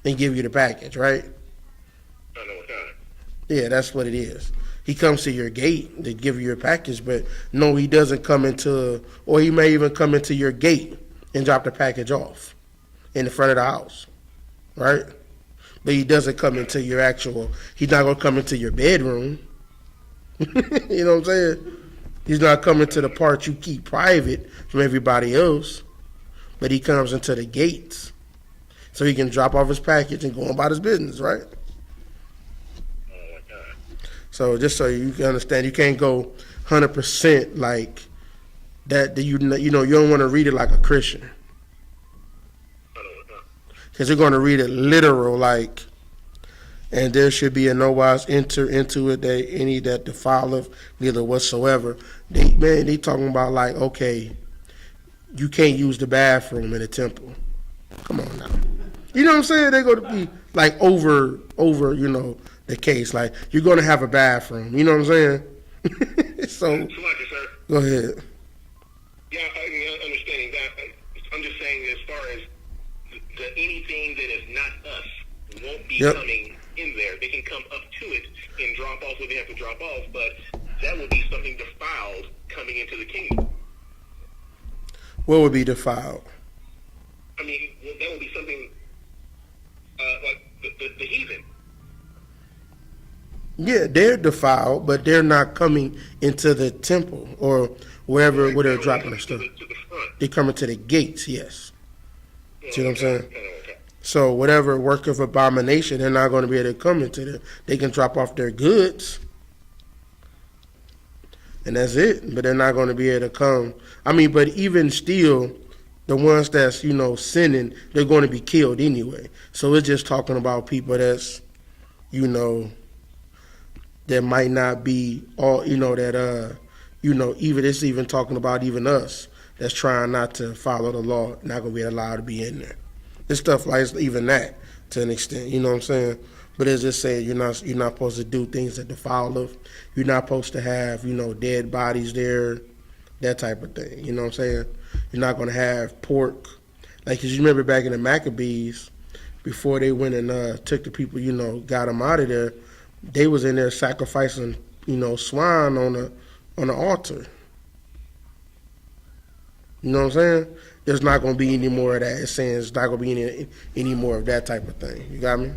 and give you the package, right? I know what kind. Yeah, that's what it is. He comes to your gate to give you your package, but no, he doesn't come or he may even come into your gate and drop the package off in the front of the house, right? But he doesn't come into he's not going to come into your bedroom. You know what I'm saying? He's not coming to the part you keep private from everybody else, but he comes into the gates so he can drop off his package and go about his business, right? So just so you can understand, you can't go 100% like that. You don't want to read it like a Christian, because you're going to read it literal, like, and there should be in no wise enter into it that any that defileth neither whatsoever. They talking about like, okay, you can't use the bathroom in the temple. Come on now, you know what I'm saying? They're going to be like over, the case. Like you're going to have a bathroom. You know what I'm saying? So go ahead. Yeah, I understanding that. I'm just saying as far as anything that is not us won't be coming in there. They can come up to it and drop off what they have to drop off, but that would be something defiled coming into the kingdom. What would be defiled? I mean, that would be something like the heathen. Yeah, they're defiled, but they're not coming into the temple or wherever where they're dropping their stuff. They're coming to the gates, yes. See what I'm saying? So whatever work of abomination, they're not going to be able to come into there. They can drop off their goods, and that's it. But they're not going to be able to come. I mean, but even still, the ones that's, sinning, they're going to be killed anyway. So it's just talking about people that's, that might not be all, even it's even talking about even us that's trying not to follow the law, not going to be allowed to be in there. This stuff like even that to an extent, you know what I'm saying? But it's just saying you're not supposed to do things that defile of. You're not supposed to have, dead bodies there, that type of thing. You know what I'm saying? You're not going to have pork. Like, 'cause you remember back in the Maccabees, before they went and took the people, got them out of there, they was in there sacrificing, swine on the altar. You know what I'm saying? There's not going to be any more of that. It's saying it's not going to be any more of that type of thing. You got me?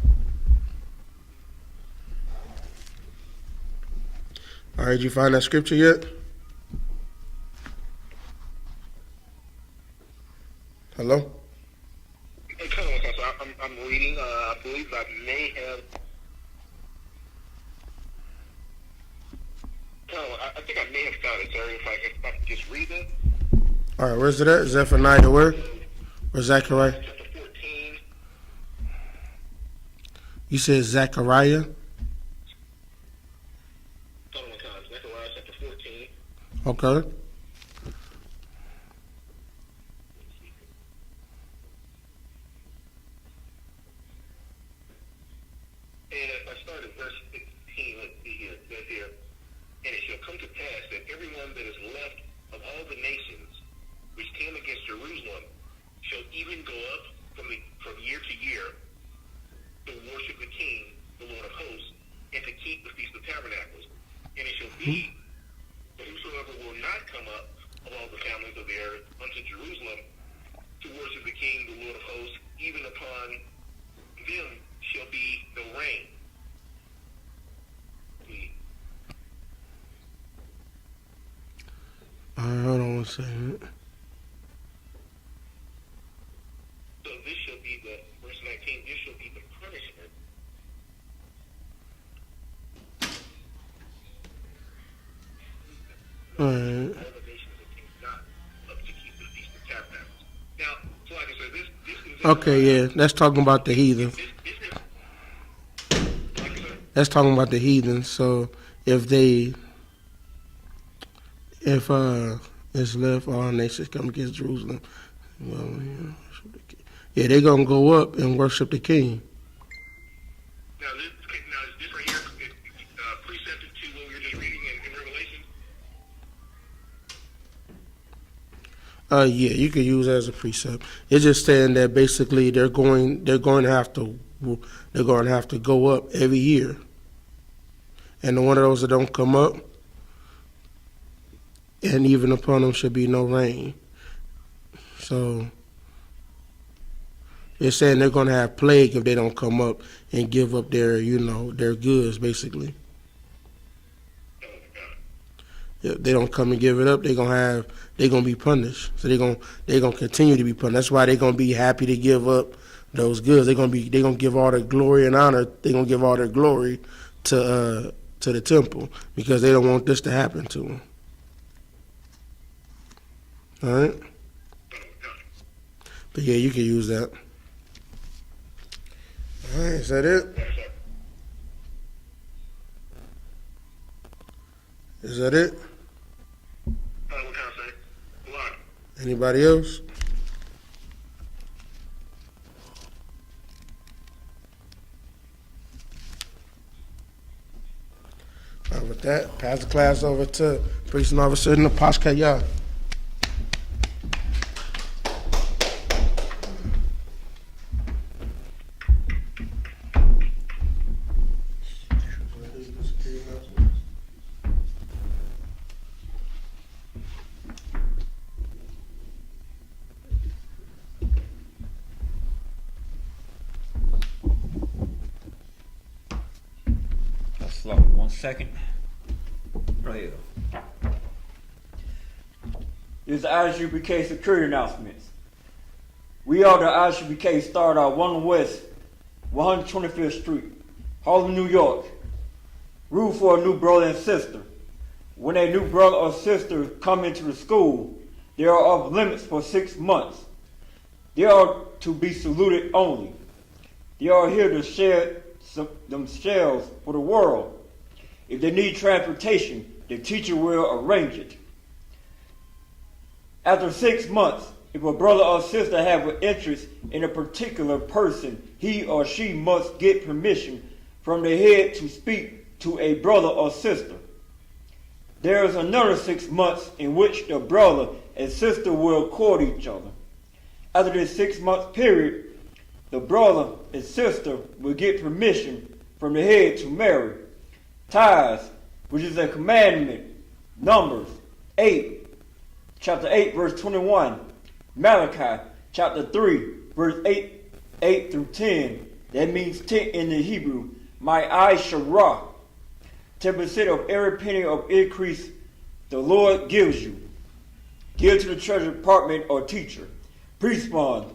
All right, did you find that scripture yet? Hello? Hey, come on, so I'm reading. I believe I may have. I think I may have found it, sir. If I could just read it. All right, where's it at? Zephaniah where? Or Zechariah? Chapter 14. You said Zechariah? Zechariah chapter 14. Okay. And I started verse 16. Let's see here. It says here, and it shall come to pass that everyone that is left of all the nations which came against Jerusalem shall even go up from year to year to worship the King, the Lord of hosts, and to keep the Feast of Tabernacles. And it shall be that whosoever will not come up of all the families of the earth unto Jerusalem to worship the King, the Lord of hosts, even upon them shall be no rain. Hold on one second. So this shall be verse 19, this shall be the punishment. All right. All the nations that came not up to keep the Feast of Tabernacles. Now, so like I said, this is... Okay, yeah, that's talking about the heathen. This is... Like I said, That's talking about the heathen. So if it's left, all nations come against Jerusalem. Well, yeah, they're gonna go up and worship the King. now, is this right here precepted to what we were just reading in Revelation? Yeah, you could use it as a precept. It's just saying that basically they're going to have to go up every year, and the one of those that don't come up, and even upon them should be no rain. So it's saying they're going to have plague if they don't come up and give up their goods, basically. If they don't come and give it up, they're gonna be punished. So they're gonna continue to be punished. That's why they're gonna be happy to give up those goods. They're gonna give all the glory and honor. They're gonna give all their glory to the temple because they don't want this to happen to them. All right. But yeah, you can use that. All right, is that it? Is that it? What can I say? Why? Anybody else? All right, with that, pass the class over to Priest and Officer in the Pashkaya. Slow. 1 second. Right here. This is the I.S.U.P.K security announcements. We are the I.S.U.P.K started out 1 West 125th Street, Harlem, New York. Rule for a new brother and sister. When a new brother or sister come into the school, they are off limits for 6 months. They are to be saluted only. They are here to share themselves for the world. If they need transportation, the teacher will arrange it. After 6 months, if a brother or sister have an interest in a particular person, he or she must get permission from the head to speak to a brother or sister. There is another 6 months in which the brother and sister will court each other. After this 6 month period, the brother and sister will get permission from the head to marry. Tithes, which is a commandment, Numbers 8, chapter 8, verse 21, Malachi, chapter 3, verse 8 through 10. That means 10 in the Hebrew. My eye shara. 10% of every penny of increase the Lord gives you. Give to the treasury department or teacher. Priest fund,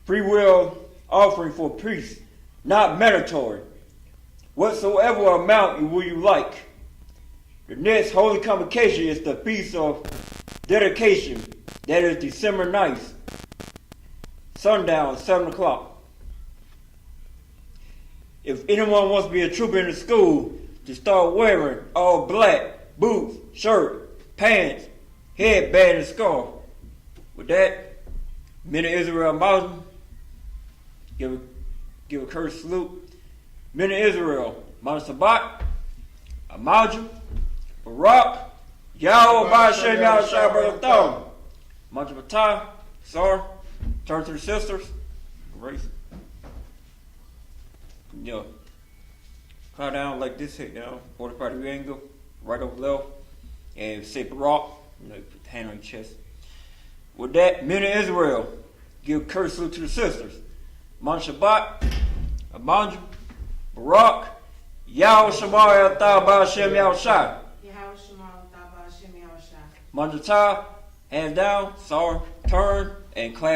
free will offering for priests, not mandatory. Whatsoever amount will you like. The next holy convocation is the Feast of Dedication. That is December 9th, sundown, 7 o'clock. If anyone wants to be a trooper in the school, to start wearing all black, boots, shirt, pants, headband, and scarf. With that, men of Israel Muslim, give a courteous salute. Men of Israel, Isupk, Amaju, Barak, Yahweh Ba'Shem Yahushua Baruch Majabata, Sar, turn to the sisters, grace. Yeah. Cry down like this, head down, 45 degree angle, right over left, and say Barak, put the hand on your chest. With that, men of Israel, give courteous salute to the sisters. Shabbat, Amanju, Barak, Yahweh Shema Yatah Ba'Shem Yahushua. Manjata, hands down, Sar, turn, and clap.